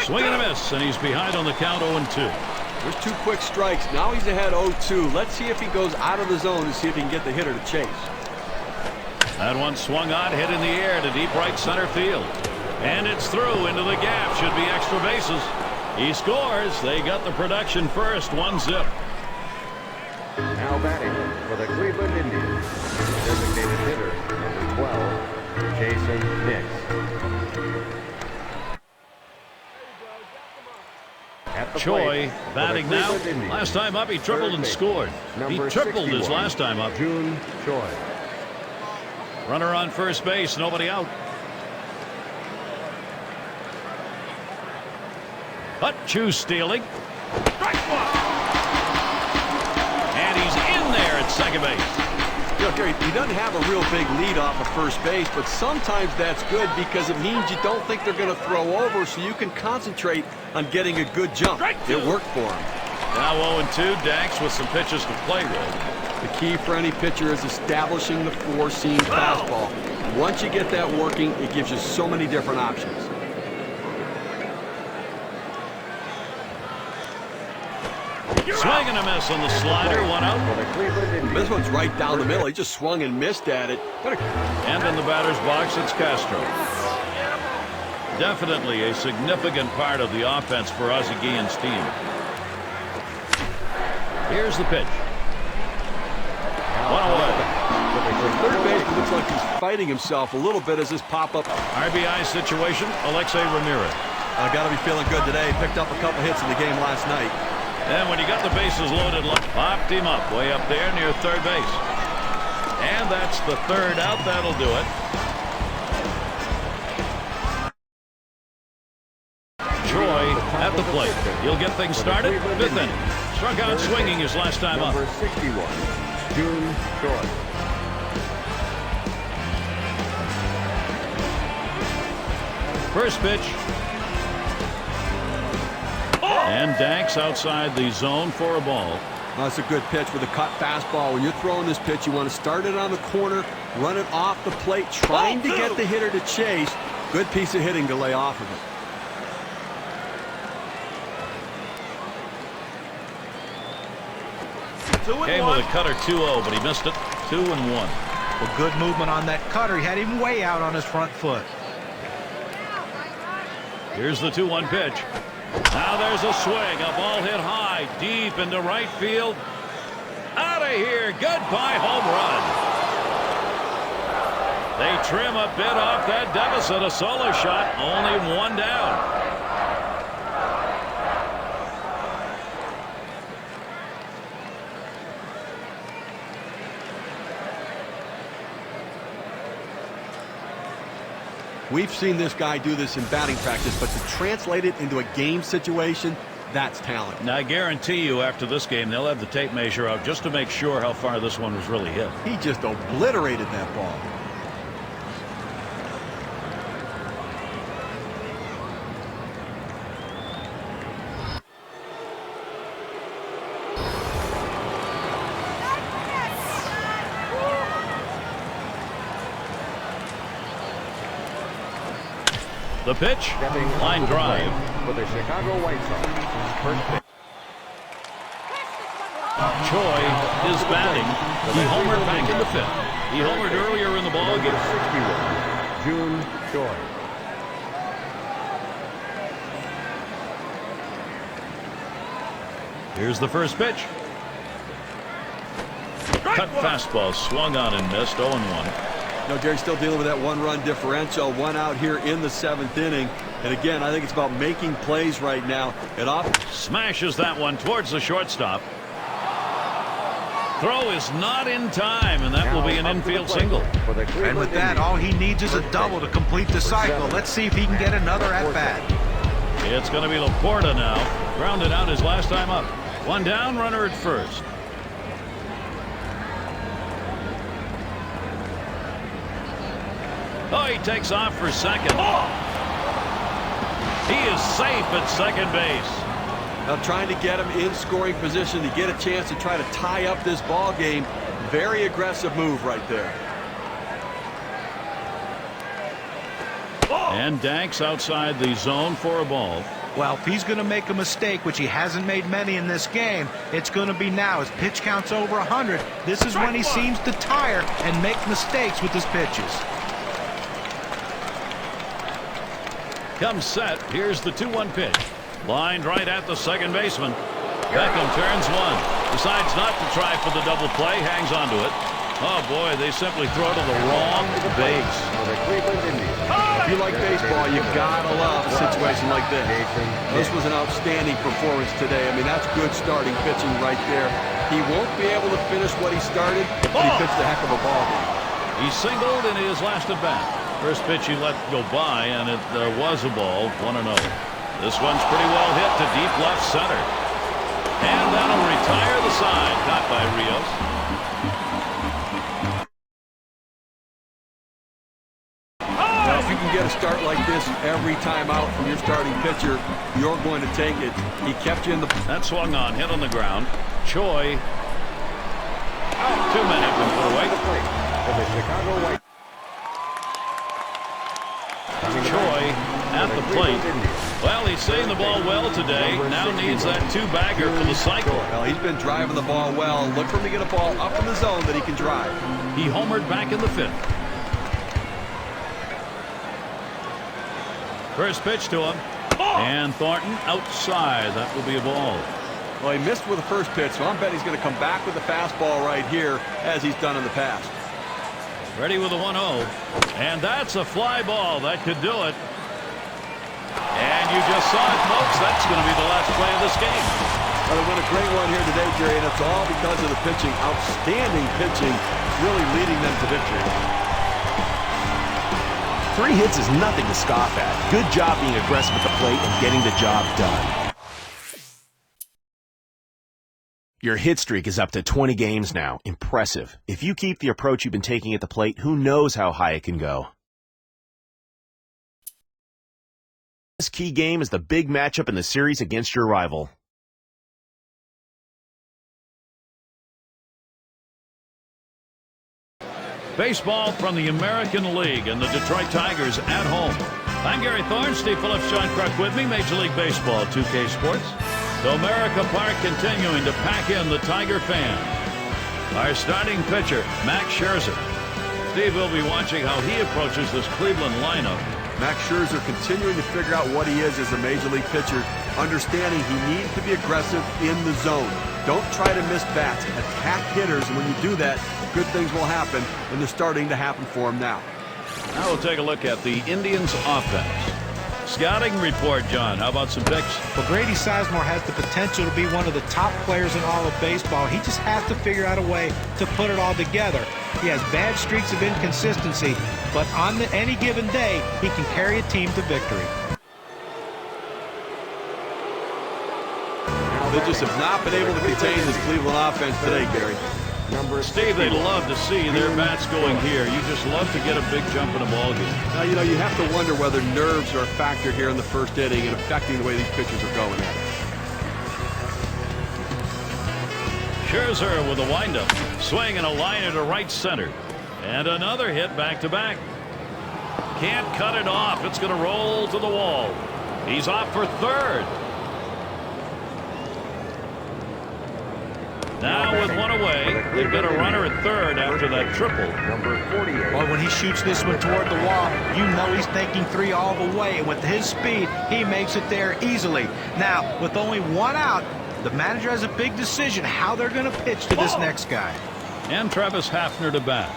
Swing and a miss, and he's behind on the count 0-2. There's 2 quick strikes. Now he's ahead 0-2. Let's see if he goes out of the zone to see if he can get the hitter to chase. That one swung on, hit in the air to deep right center field. And it's through into the gap. Should be extra bases. He scores. They got the production first. 1-zip. Now batting for the Cleveland Indians, designated hitter, number 12, Jason Nix. Choi batting now. Last time up, he tripled and scored. He tripled his last time up. June Choi. Runner on first base, nobody out. But Chu stealing. Strike one. And he's in there at second base. Look, he doesn't have a real big lead off of first base, but sometimes that's good because it means you don't think they're going to throw over, so you can concentrate on getting a good jump. It worked for him. Now 0-2. Danks with some pitches to play with. The key for any pitcher is establishing the 4-seam fastball. Once you get that working, it gives you so many different options. Swing and a miss on the slider. 1 out. This one's right down the middle. He just swung and missed at it. And in the batter's box, it's Castro. Definitely a significant part of the offense for Ozzie Guillen's team. Here's the pitch. 1 away. The third baseman looks like he's fighting himself a little bit as this pop-up. RBI situation, Alexei Ramirez. Got to be feeling good today. Picked up a couple hits in the game last night. And when you got the bases loaded, popped him up way up there near third base. And that's the third out. That'll do it. Choi at the plate. He'll get things started. 5th inning. Struck out swinging his last time up. Number 61, June Choi. First pitch. And Danks outside the zone for a ball. That's a good pitch with a cut fastball. When you're throwing this pitch, you want to start it on the corner, run it off the plate, trying to get the hitter to chase. Good piece of hitting to lay off of it. Came with a cutter 2-0, but he missed it. 2-1. Well, good movement on that cutter. He had him way out on his front foot. Here's the 2-1 pitch. Now there's a swing. A ball hit high, deep into right field. Out of here. Goodbye home run. They trim a bit off that deficit. A solo shot. Only 1 down. We've seen this guy do this in batting practice, but to translate it into a game situation, that's talent. Now, I guarantee you after this game, they'll have the tape measure out just to make sure how far this one was really hit. He just obliterated that ball. The pitch, Stepping line onto the drive. plate for the Chicago White Sox. First pitch. Choi is batting. He homered back in the fifth. He homered earlier in the ball game. 61, June Choi. Here's the first pitch. Cut fastball, swung on and missed, 0-1. You know, Gary's still dealing with that one-run differential, one out here in the 7th inning. And again, I think it's about making plays right now. Smashes that one towards the shortstop. Throw is not in time, and that will be an infield single. And with that, all he needs is a double to complete the cycle. Let's see if he can get another at-bat. It's going to be Laporta now. Grounded out his last time up. One down, runner at first. Oh, he takes off for second. He is safe at second base. Now trying to get him in scoring position to get a chance to try to tie up this ball game. Very aggressive move right there. And Danks outside the zone for a ball. Well, if he's going to make a mistake, which he hasn't made many in this game, it's going to be now. His pitch count's over 100. This is when he seems to tire and make mistakes with his pitches. Comes set. Here's the 2-1 pitch. Lined right at the second baseman. Beckham turns one. Decides not to try for the double play. Hangs onto it. Oh, boy, they simply throw to the wrong base. If you like baseball, you gotta love a situation like this. This was an outstanding performance today. I mean, that's good starting pitching right there. He won't be able to finish what he started, but he pitched a heck of a ball game. He singled in his last at bat. First pitch he let go by, and it was a ball, 1-0. This one's pretty well hit to deep left center. And that'll retire the side. Caught by Rios. Now, if you can get a start like this every time out from your starting pitcher, you're going to take it. He kept you in the... That swung on, hit on the ground. Choi. 2 men have been put away. For the Chicago White Choi at the plate. Well, he's seeing the ball well today. Now needs that 2-bagger for the cycle. Well, he's been driving the ball well. Look for him to get a ball up in the zone that he can drive. He homered back in the fifth. First pitch to him. And Thornton outside. That will be a ball. Well, he missed with the first pitch, so I'm betting he's going to come back with the fastball right here, as he's done in the past. Ready with a 1-0. And that's a fly ball. That could do it. And you just saw it, folks. That's going to be the last play of this game. Well, they won a great one here today, Jerry, and it's all because of the pitching. Outstanding pitching, really leading them to victory. 3 hits is nothing to scoff at. Good job being aggressive at the plate and getting the job done. Your hit streak is up to 20 games now. Impressive. If you keep the approach you've been taking at the plate, who knows how high it can go. This key game is the big matchup in the series against your rival. Baseball from the American League and the Detroit Tigers at home. I'm Gary Thorne. Steve Phillips, Sean Crook with me. Major League Baseball, 2K Sports. Comerica Park continuing to pack in the Tiger fans. Our starting pitcher, Max Scherzer. Steve will be watching how he approaches this Cleveland lineup. Max Scherzer continuing to figure out what he is as a major league pitcher, understanding he needs to be aggressive in the zone. Don't try to miss bats. Attack hitters, and when you do that, good things will happen, and they're starting to happen for him now. Now we'll take a look at the Indians' offense. Scouting report, John. How about some picks? Well, Grady Sizemore has the potential to be one of the top players in all of baseball. He just has to figure out a way to put it all together. He has bad streaks of inconsistency, but on any given day, he can carry a team to victory. They just have not been able to contain this Cleveland offense today, Gary. Steve, they'd love to see their bats going here. You just love to get a big jump in a ball game. Now, you know, you have to wonder whether nerves are a factor here in the first inning and affecting the way these pitchers are going at it. Scherzer with a windup. Swing and a liner to right center. And another hit back-to-back. can't cut it off. It's going to roll to the wall. He's off for third. Now with one away, they've got a runner at third after that triple. Number 48. Well, when he shoots this one toward the wall, you know he's thinking 3 all the way. And with his speed, he makes it there easily. Now, with only one out, the manager has a big decision how they're going to pitch to this next guy. And Travis Hafner to bat.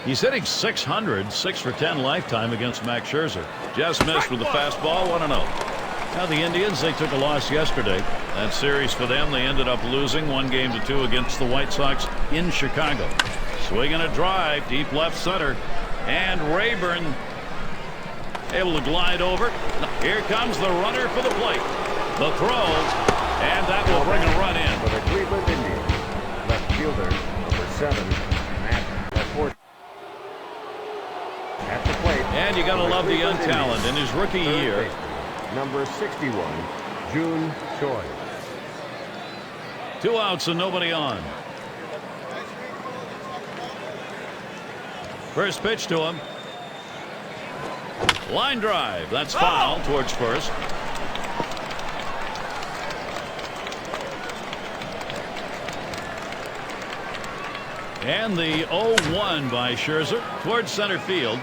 He's hitting .600, 6 for 10 lifetime against Max Scherzer. Just missed with the fastball, 1-0. Now the Indians, they took a loss yesterday. That series for them, they ended up losing 1-2 against the White Sox in Chicago. Swinging a drive, deep left center. And Rayburn able to glide over. Here comes the runner for the plate. The throw, and that will bring a run in. For the Cleveland Indians, left fielder, number 7, Matt LaPorte. At the plate. And you got to love the young talent in his rookie year. Number 61, June Choi. 2 outs and nobody on. First pitch to him. Line drive. That's foul towards first. And the 0-1 by Scherzer towards center field.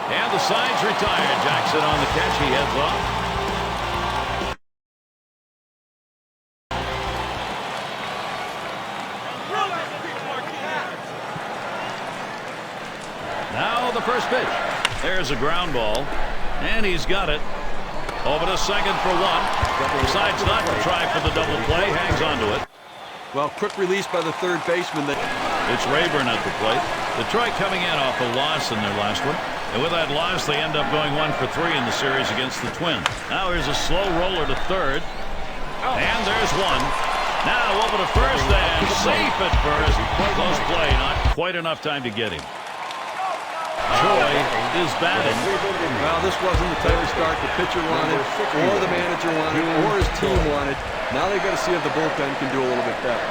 And the side's retired. Jackson on the catch. He heads off. Now the first pitch. There's a ground ball. And he's got it. Over to second for 1. Decides not to try for the double play. Hangs on to it. Well, quick release by the third baseman. It's Rayburn at the plate. Detroit coming in off a loss in their last one. And with that loss, they end up going 1 for 3 in the series against the Twins. Now here's a slow roller to third. And there's one. Now over to first and safe at first. Close play. Not quite enough time to get him. Choi is batting. Well, this wasn't the type of start the pitcher wanted, or the manager wanted, or his team wanted. Now they've got to see if the bullpen can do a little bit better.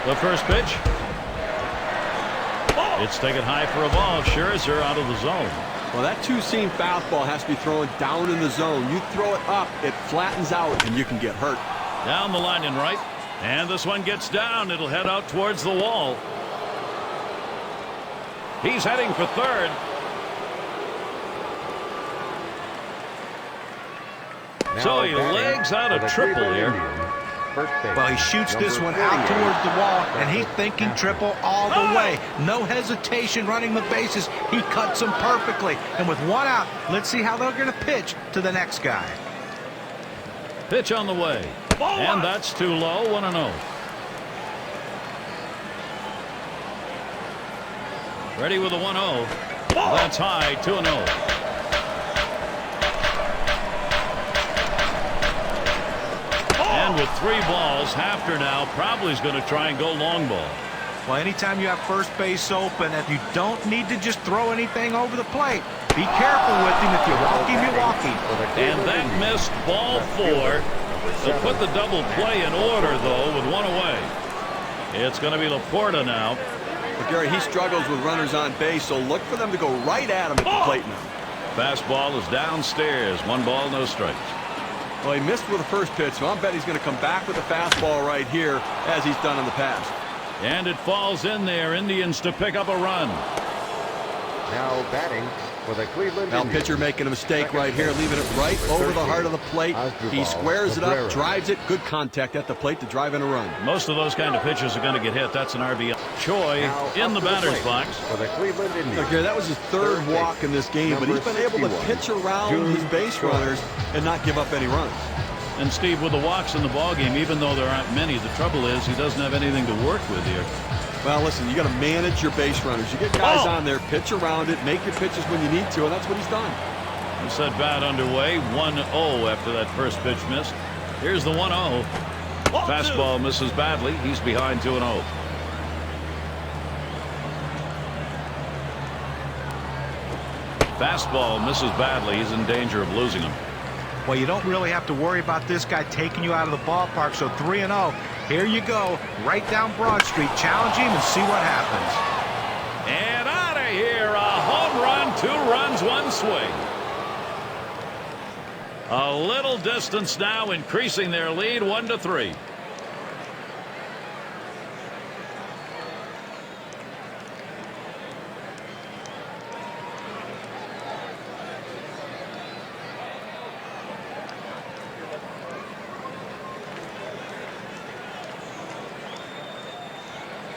The first pitch. It's taken high for a ball. Scherzer out of the zone. Well, that two-seam fastball has to be thrown down in the zone. You throw it up, it flattens out, and you can get hurt. Down the line and right. And this one gets down. It'll head out towards the wall. He's heading for third. So he legs out a triple here. Well, he shoots this one out towards the wall, and he's thinking triple all the way. No hesitation running the bases. He cuts them perfectly. And with one out, let's see how they're going to pitch to the next guy. Pitch on the way. And that's too low. 1-0. Ready with a 1-0. That's high. 2-0. And with 3 balls, Hafner now probably is going to try and go long ball. Well, anytime you have first base open, if you don't need to just throw anything over the plate, be careful with him. If you walk him, you walk him. And that missed ball 4. They'll put the double play in order, though, with 1 away. It's going to be Laporta now. But Gary, he struggles with runners on base, so look for them to go right at him at the plate now. Fastball is downstairs. 1 ball, no strikes. Well, he missed with the first pitch, so I'll bet he's going to come back with a fastball right here, as he's done in the past. And it falls in there. Indians to pick up a run. Now batting for the Cleveland Indians. Now pitcher making a mistake right here, leaving it right over the heart of the plate. He squares it up, drives it. Good contact at the plate to drive in a run. Most of those kind of pitches are going to get hit. That's an RBI. Choi in the batter's box. For the Cleveland Indians. Okay, that was his third walk in this game, but he's been able to pitch around his base runners and not give up any runs. And Steve, with the walks in the ballgame, even though there aren't many, the trouble is he doesn't have anything to work with here. Well, listen, you got to manage your base runners. You get guys on there, pitch around it, make your pitches when you need to, and that's what he's done. He set bat underway, 1-0 after that first pitch missed. Here's the 1-0. Fastball misses badly. He's behind 2-0. Fastball misses badly. He's in danger of losing him. Well, you don't really have to worry about this guy taking you out of the ballpark. So 3-0. Here you go. Right down Broad Street. Challenge him and see what happens. finds one swing. A little distance now, increasing their lead 1-3.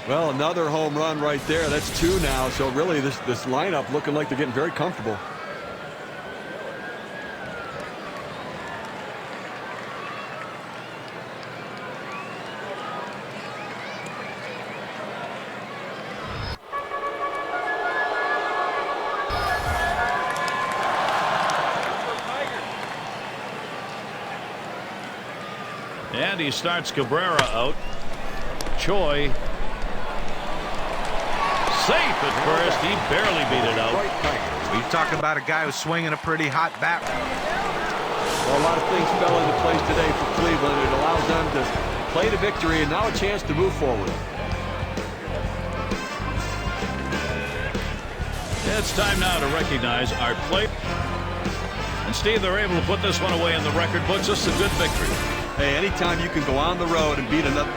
Well, another home run right there. That's 2 now. So really this lineup looking like they're getting very comfortable. And he starts Cabrera out. Choi. Safe at first. He barely beat it out. You talk about a guy who's swinging a pretty hot bat. Well, a lot of things fell into place today for Cleveland. It allows them to play to victory and now a chance to move forward. It's time now to recognize our play. And Steve, they're able to put this one away in the record books. This is a good victory. Hey, anytime you can go on the road and beat another.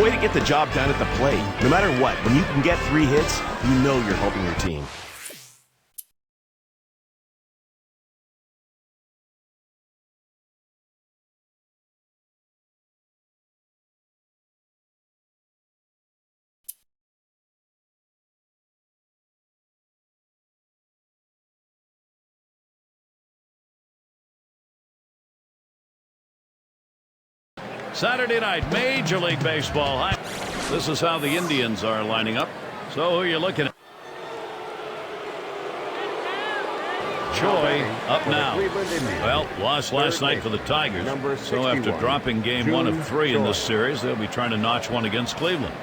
Way to get the job done at the plate. No matter what, when you can get 3 hits, you know you're helping your team. Saturday night, Major League Baseball. This is how the Indians are lining up. So who are you looking at? Choi up now. Well, lost last night for the Tigers. So after dropping game 1 of 3 in this series, they'll be trying to notch one against Cleveland.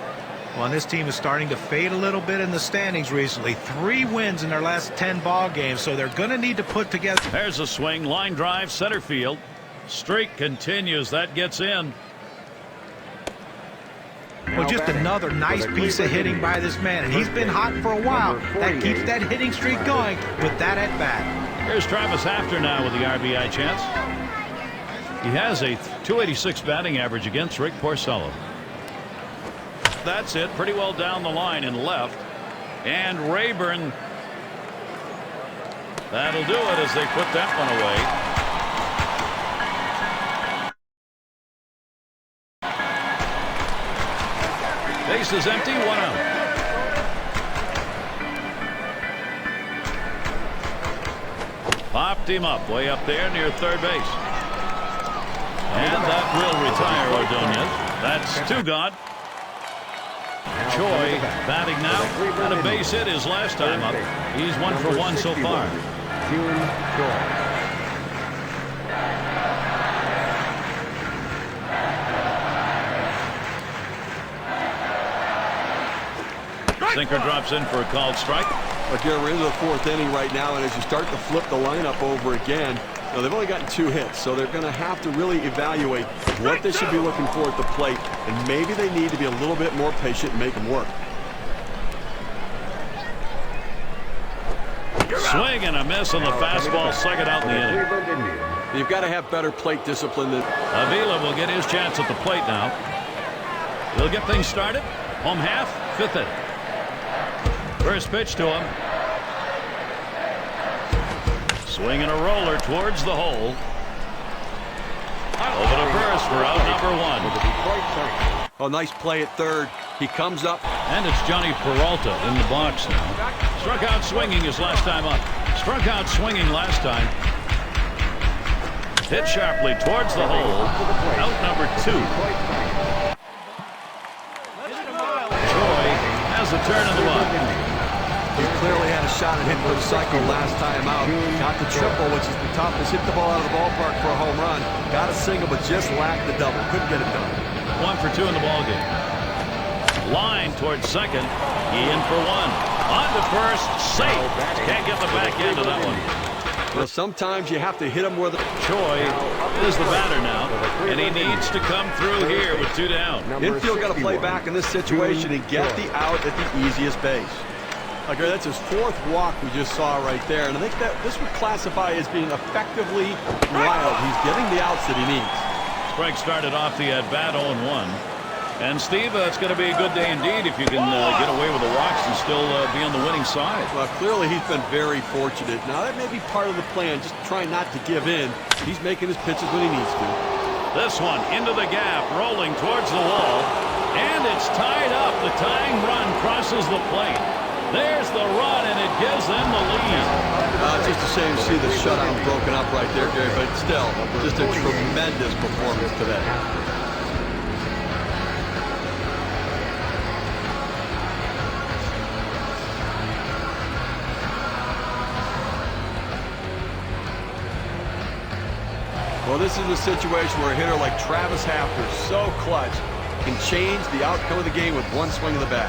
Well, this team is starting to fade a little bit in the standings recently. 3 wins in their last 10 ball games, so they're going to need to put together. There's a swing, line drive, center field. Streak continues. That gets in. Well, just another nice piece of hitting by this man, and he's been hot for a while. That keeps that hitting streak going with that at bat. Here's Travis Hafner now with the RBI chance. He has a .286 batting average against Rick Porcello. That's it. Pretty well down the line in left. And Rayburn. That'll do it as they put that one away. Base is empty, 1 out. Popped him up, way up there near third base. And that will retire Ordonez. That's 2 gone. Choi batting now, and a base hit his last time up. He's 1 for 1 so far. Sinker drops in for a called strike. Again, we're into the 4th inning right now, and as you start to flip the lineup over again, they've only gotten 2 hits, so they're going to have to really evaluate what they should be looking for at the plate, and maybe they need to be a little bit more patient and make them work. Swing and a miss on the fastball, second out in the inning. You've got to have better plate discipline than. Avila will get his chance at the plate now. He'll get things started. Home half, 5th inning. First pitch to him. Swing and a roller towards the hole. Over to first for out number 1. Oh, nice play at third. He comes up. And it's Johnny Peralta in the box now. Struck out swinging his last time up. Struck out swinging last time. Hit sharply towards the hole. Out number 2. Choi has a turn in the run. He clearly had a shot at hitting the cycle last time out. Got the triple, which is the toughest. Hit the ball out of the ballpark for a home run. Got a single, but just lacked the double. Couldn't get it done. 1 for 2 in the ballgame. Line towards second. He in for 1. On to first. Safe. Can't get the back end of that one. Well, sometimes you have to hit him where the. Choi is the batter now, and he needs to come through here with 2 down. Infield got to play back in this situation and get the out at the easiest base. Okay, that's his 4th walk we just saw right there. And I think that this would classify as being effectively wild. He's getting the outs that he needs. Sprague started off the at-bat 0-1. And, Steve, it's going to be a good day indeed if you can get away with the walks and still be on the winning side. Well, clearly he's been very fortunate. Now, that may be part of the plan, just trying not to give in. He's making his pitches when he needs to. This one into the gap, rolling towards the wall. And it's tied up. The tying run crosses the plate. There's the run, and it gives them the lead. It's just a shame to see the shutout broken up right there, Gary, but still, just a tremendous performance today. Well, this is a situation where a hitter like Travis Hafner, so clutch, can change the outcome of the game with one swing of the bat.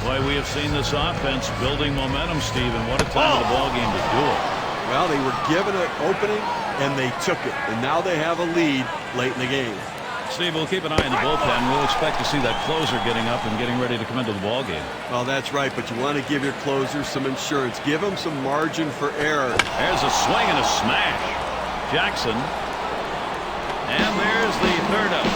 Boy, we have seen this offense building momentum, Steve, and what a time of the ball game to do it. Well, they were given an opening, and they took it. And now they have a lead late in the game. Steve, we'll keep an eye on the bullpen. We'll expect to see that closer getting up and getting ready to come into the ball game. Well, that's right, but you want to give your closers some insurance. Give them some margin for error. There's a swing and a smash. Jackson. And there's the third out.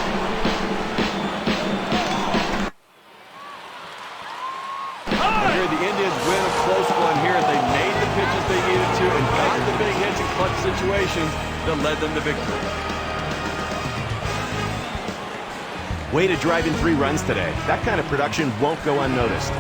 Here the Indians win a close one here. They made the pitches they needed to and got the big hits in clutch situations that led them to victory. Way to drive in 3 runs today. That kind of production won't go unnoticed.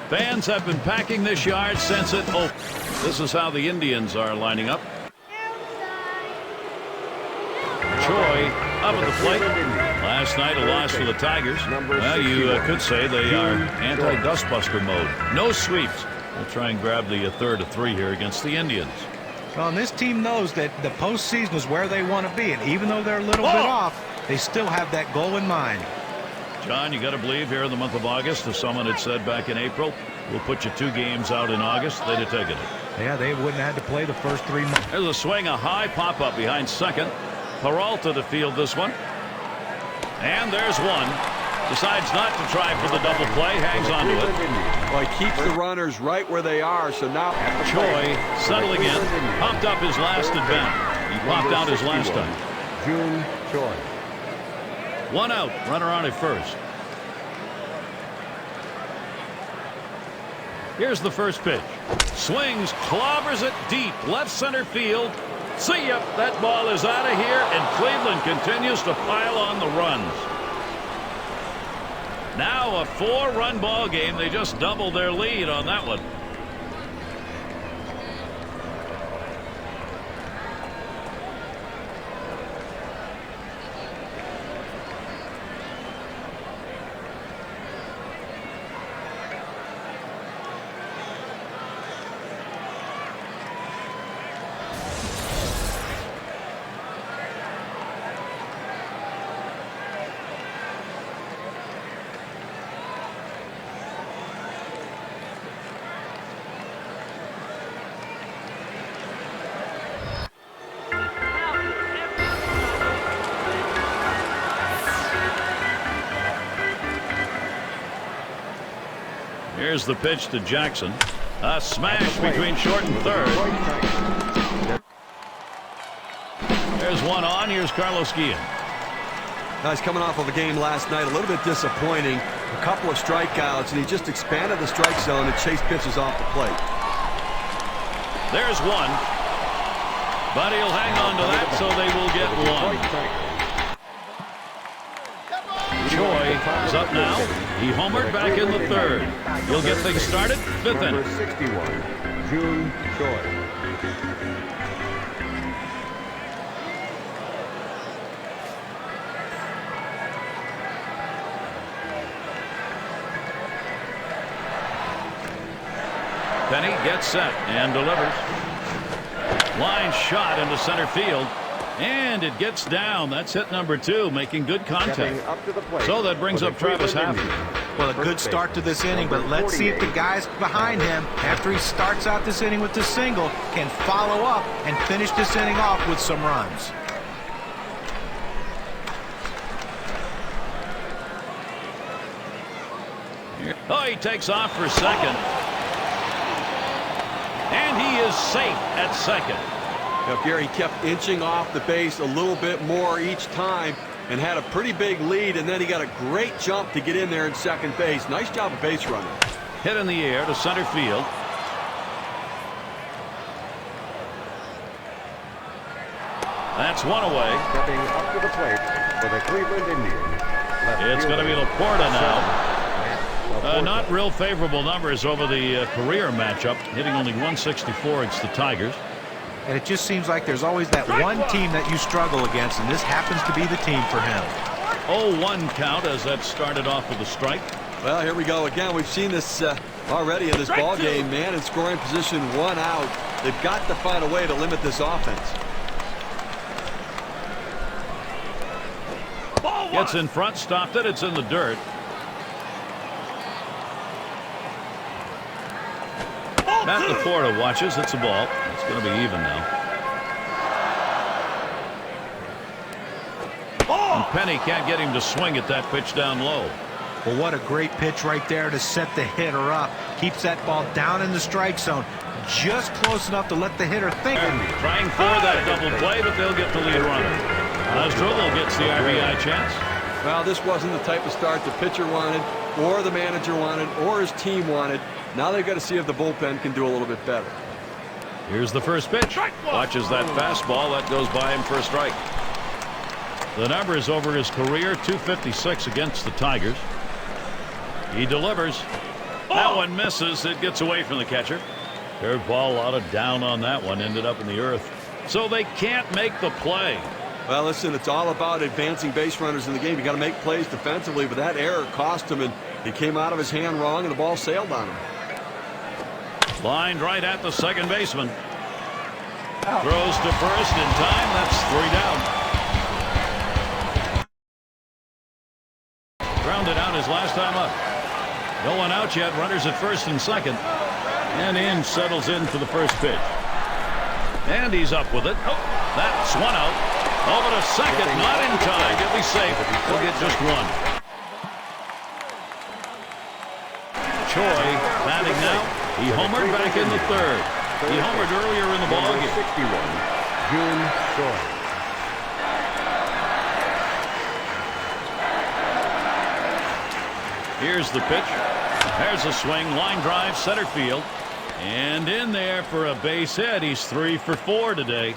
Fans have been packing this yard since it opened. This is how the Indians are lining up. Choi up at the plate. Last night a loss for the Tigers. Well, you could say they are anti-dustbuster mode. No sweeps. We'll try and grab the third of 3 here against the Indians. Well, and this team knows that the postseason is where they want to be. And even though they're a little bit off, they still have that goal in mind. John, you got to believe here in the month of August, if someone had said back in April, we'll put you 2 games out in August, they'd have taken it. Yeah, they wouldn't have had to play the first 3 months. There's a swing, a high pop-up behind second. Peralta to field this one. And there's one. Decides not to try for the double play, hangs on to it. Well, he keeps the runners right where they are, so now Choi settling in. Popped up his last at bat. He popped out his last time. June Choi. 1 out, runner on at first. Here's the first pitch. Swings, clobbers it deep, left center field. See ya, that ball is out of here, and Cleveland continues to pile on the runs. Now a 4-run ball game. They just doubled their lead on that one. Here's the pitch to Jackson. A smash between short and third. There's one on. Here's Carlos Guillen. He's coming off of a game last night, a little bit disappointing. A couple of strikeouts, and he just expanded the strike zone and chased pitches off the plate. There's one. But he'll hang on to that, so they will get one. Choi is up now. He homered back in the third. He'll get things started. 5th inning. 61, June Choi. Penny gets set and delivers. Line shot into center field. And it gets down. That's hit number 2, making good contact. Stepping up to the plate So that brings for the up Travis Cleveland Hafner. Indians. Well, a good First start to baseman, this inning, but number let's see if the 48, guys behind him, after he starts out this inning with the single, can follow up and finish this inning off with some runs. Oh, he takes off for second. And he is safe at second. Now, Gary kept inching off the base a little bit more each time and had a pretty big lead, and then he got a great jump to get in there in second base. Nice job of base running. Hit in the air to center field. That's one away. Stepping up to the plate for the Cleveland Indians. It's going to be Laporta now. Not real favorable numbers over the career matchup, hitting only 164 against the Tigers. And it just seems like there's always that one team that you struggle against, and this happens to be the team for him. 0-1 count as that started off with a strike. Well, here we go again. We've seen this already in this ball game. Man in scoring position, 1 out. They've got to find a way to limit this offense. Gets in front, stopped it. It's in the dirt. Matt Laporta watches. It's a ball. It's going to be even now. And Penny can't get him to swing at that pitch down low. Well, what a great pitch right there to set the hitter up. Keeps that ball down in the strike zone, just close enough to let the hitter think. Trying for that double play, but they'll get the lead runner. Asdrubal gets the RBI chance. Well, this wasn't the type of start the pitcher wanted, or the manager wanted, or his team wanted. Now they've got to see if the bullpen can do a little bit better. Here's the first pitch. Watches that fastball. That goes by him for a strike. The numbers over his career, 256 against the Tigers. He delivers. That one misses. It gets away from the catcher. Curveball, a lot of down on that one. Ended up in the earth. So they can't make the play. Well, listen, it's all about advancing base runners in the game. You got to make plays defensively, but that error cost him, and he came out of his hand wrong, and the ball sailed on him. Lined right at the second baseman. Throws to first in time. That's 3 down. Grounded out his last time up. No one out yet. Runners at first and second. And in settles in for the first pitch. And he's up with it. Oh, that's 1 out. Over to second. Not in time. He'll be safe. He'll get just 1. Choi batting now. He homered back in the third. He homered earlier in the ball game. 61, June Choi. Here's the pitch. There's a swing. Line drive, center field. And in there for a base hit. He's 3 for 4 today.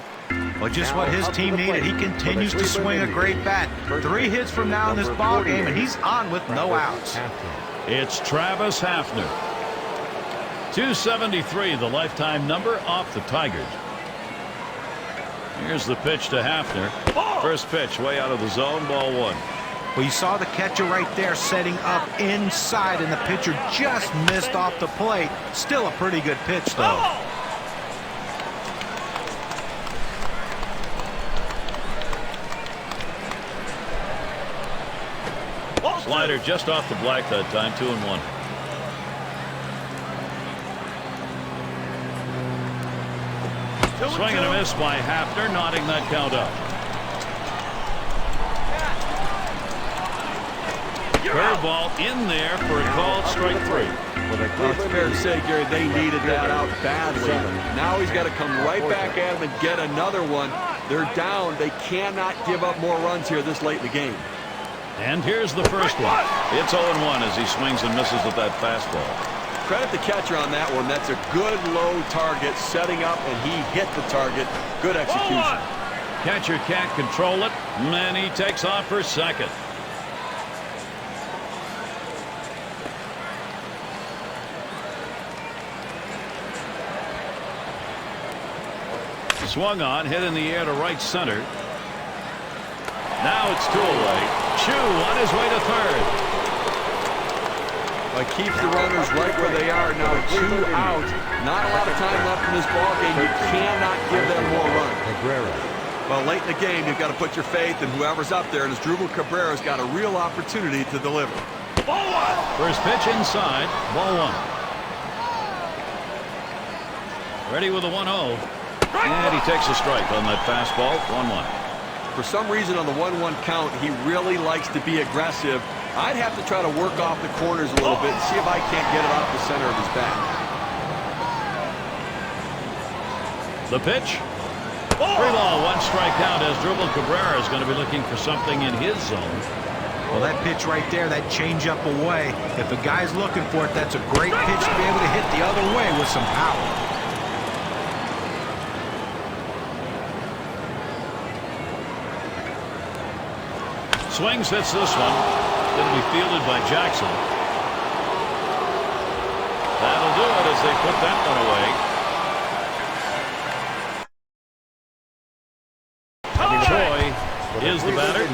Well, just what his team needed. He continues to swing a great bat. 3 hits from now in this ball game, and he's on with no outs. It's Travis Hafner. 273, the lifetime number off the Tigers. Here's the pitch to Hafner. First pitch way out of the zone, ball 1. Well, you saw the catcher right there setting up inside, and the pitcher just missed off the plate. Still a pretty good pitch, though. Slider just off the black that time, 2-1. Swing and a miss by Hafner, nodding that count up. Curveball in there for a called strike 3. Well, it's fair to say, Gary, they needed that out badly. Now he's got to come right back at him and get another one. They're down. They cannot give up more runs here this late in the game. And here's the first one. It's 0-1 as he swings and misses with that fastball. Credit the catcher on that one. That's a good low target, setting up, and he hit the target. Good execution. Catcher can't control it, and he takes off for second. Swung on, hit in the air to right center. Now it's 2 away. Chu on his way to third. Keeps the runners right where they are. Now 2 out. Not a lot of time left in this ball game. You cannot give them more runs. Well, late in the game, you've got to put your faith in whoever's up there, and Asdrubal Cabrera's got a real opportunity to deliver. Ball one. First pitch inside. Ball one. Ready with a 1-0. And he takes a strike on that fastball. 1-1. For some reason on the 1-1 count, he really likes to be aggressive. I'd have to try to work off the corners a little bit and see if I can't get it off the center of his bat. The pitch. 3-ball, 1 strikeout as Asdrubal Cabrera is going to be looking for something in his zone. Well, that pitch right there, that changeup away, if a guy's looking for it, that's a great pitch to be able to hit the other way with some power. Swings, hits this one. Going to be fielded by Jackson. That'll do it as they put that one away. Troy is the batter.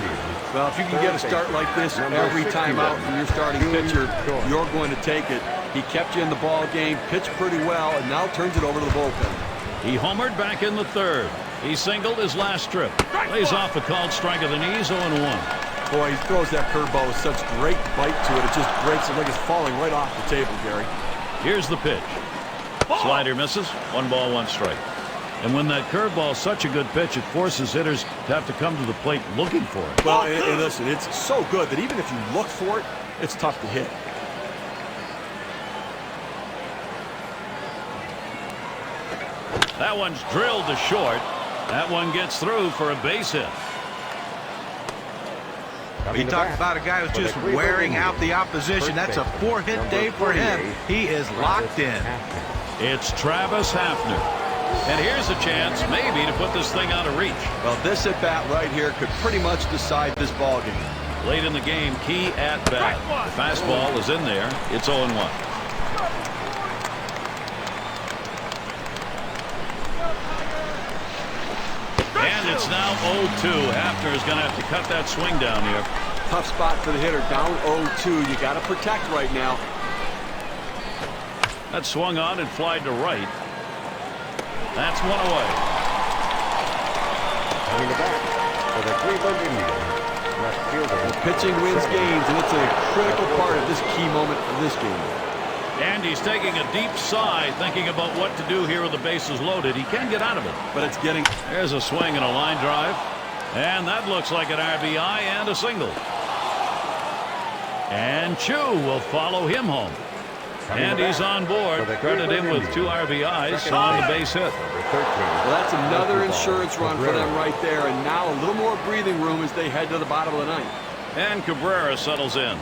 Well, if you can get a start like this every time out from your starting pitcher, you're going to take it. He kept you in the ball game, pitched pretty well, and now turns it over to the bullpen. He homered back in the third. He singled his last trip. Lays off a called strike of the knees, 0-1. Boy, he throws that curveball with such great bite to it. It just breaks it like it's falling right off the table, Gary. Here's the pitch. Slider misses. 1 ball, 1 strike. And when that curveball is such a good pitch, it forces hitters to have to come to the plate looking for it. Well, and listen, it's so good that even if you look for it, it's tough to hit. That one's drilled to short. That one gets through for a base hit. You talk about a guy who's just wearing out the opposition. That's a 4-hit day for him. He is locked in. It's Travis Hafner. And here's a chance maybe to put this thing out of reach. Well, this at-bat right here could pretty much decide this ball game. Late in the game, key at-bat. The fastball is in there. It's 0-1. And it's now 0-2. Hafner is going to have to cut that swing down here. Tough spot for the hitter. Down 0-2. You got to protect right now. That swung on and flied to right. That's one away. Coming back for the Cleveland Indians. Left fielder. The pitching wins games, and it's a critical part of this key moment of this game. And he's taking a deep sigh, thinking about what to do here with the bases loaded. He can get out of it. But it's getting... There's a swing and a line drive. And that looks like an RBI and a single. And Chu will follow him home. And he's on board. Credit him with 2 RBIs on the base hit. Well, that's another insurance run for them right there. And now a little more breathing room as they head to the bottom of the ninth. And Cabrera settles in.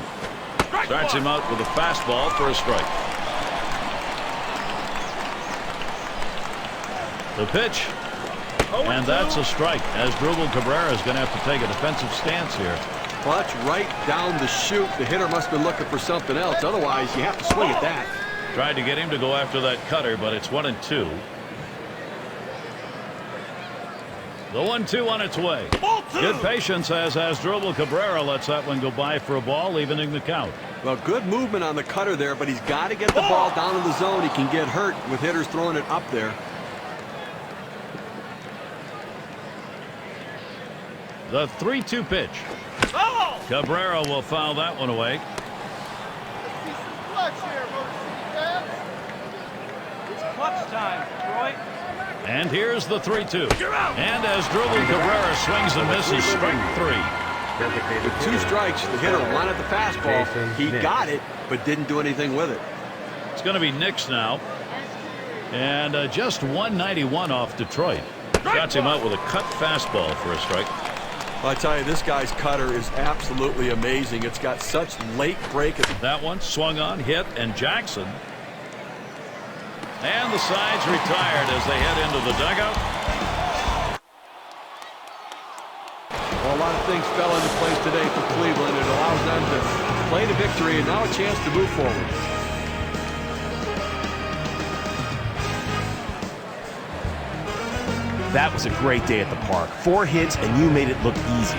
Starts him out with a fastball for a strike. The pitch. And that's a strike, as Asdrubal Cabrera is going to have to take a defensive stance here. Well, that's right down the chute. The hitter must have been looking for something else. Otherwise, you have to swing at that. Tried to get him to go after that cutter, but it's 1-2. The 1-2 on its way. Good patience as Asdrubal Cabrera lets that one go by for a ball, evening the count. Well, good movement on the cutter there, but he's got to get the ball down in the zone. He can get hurt with hitters throwing it up there. The 3-2 pitch. Cabrera will foul that one away. It's clutch time, Troy. And here's the 3-2. And as Asdrubal Cabrera swings and misses, strike 3. With 2 strikes, the hitter wanted the fastball. He got it, but didn't do anything with it. It's going to be Nix now. And just 191 off Detroit. Got him out with a cut fastball for a strike. Well, I tell you, this guy's cutter is absolutely amazing. It's got such late break. That one swung on, hit, and Jackson. And the sides retired as they head into the dugout. Well, a lot of things fell into place today for Cleveland. It allows them to play to victory and now a chance to move forward. That was a great day at the park. 4 hits, and you made it look easy.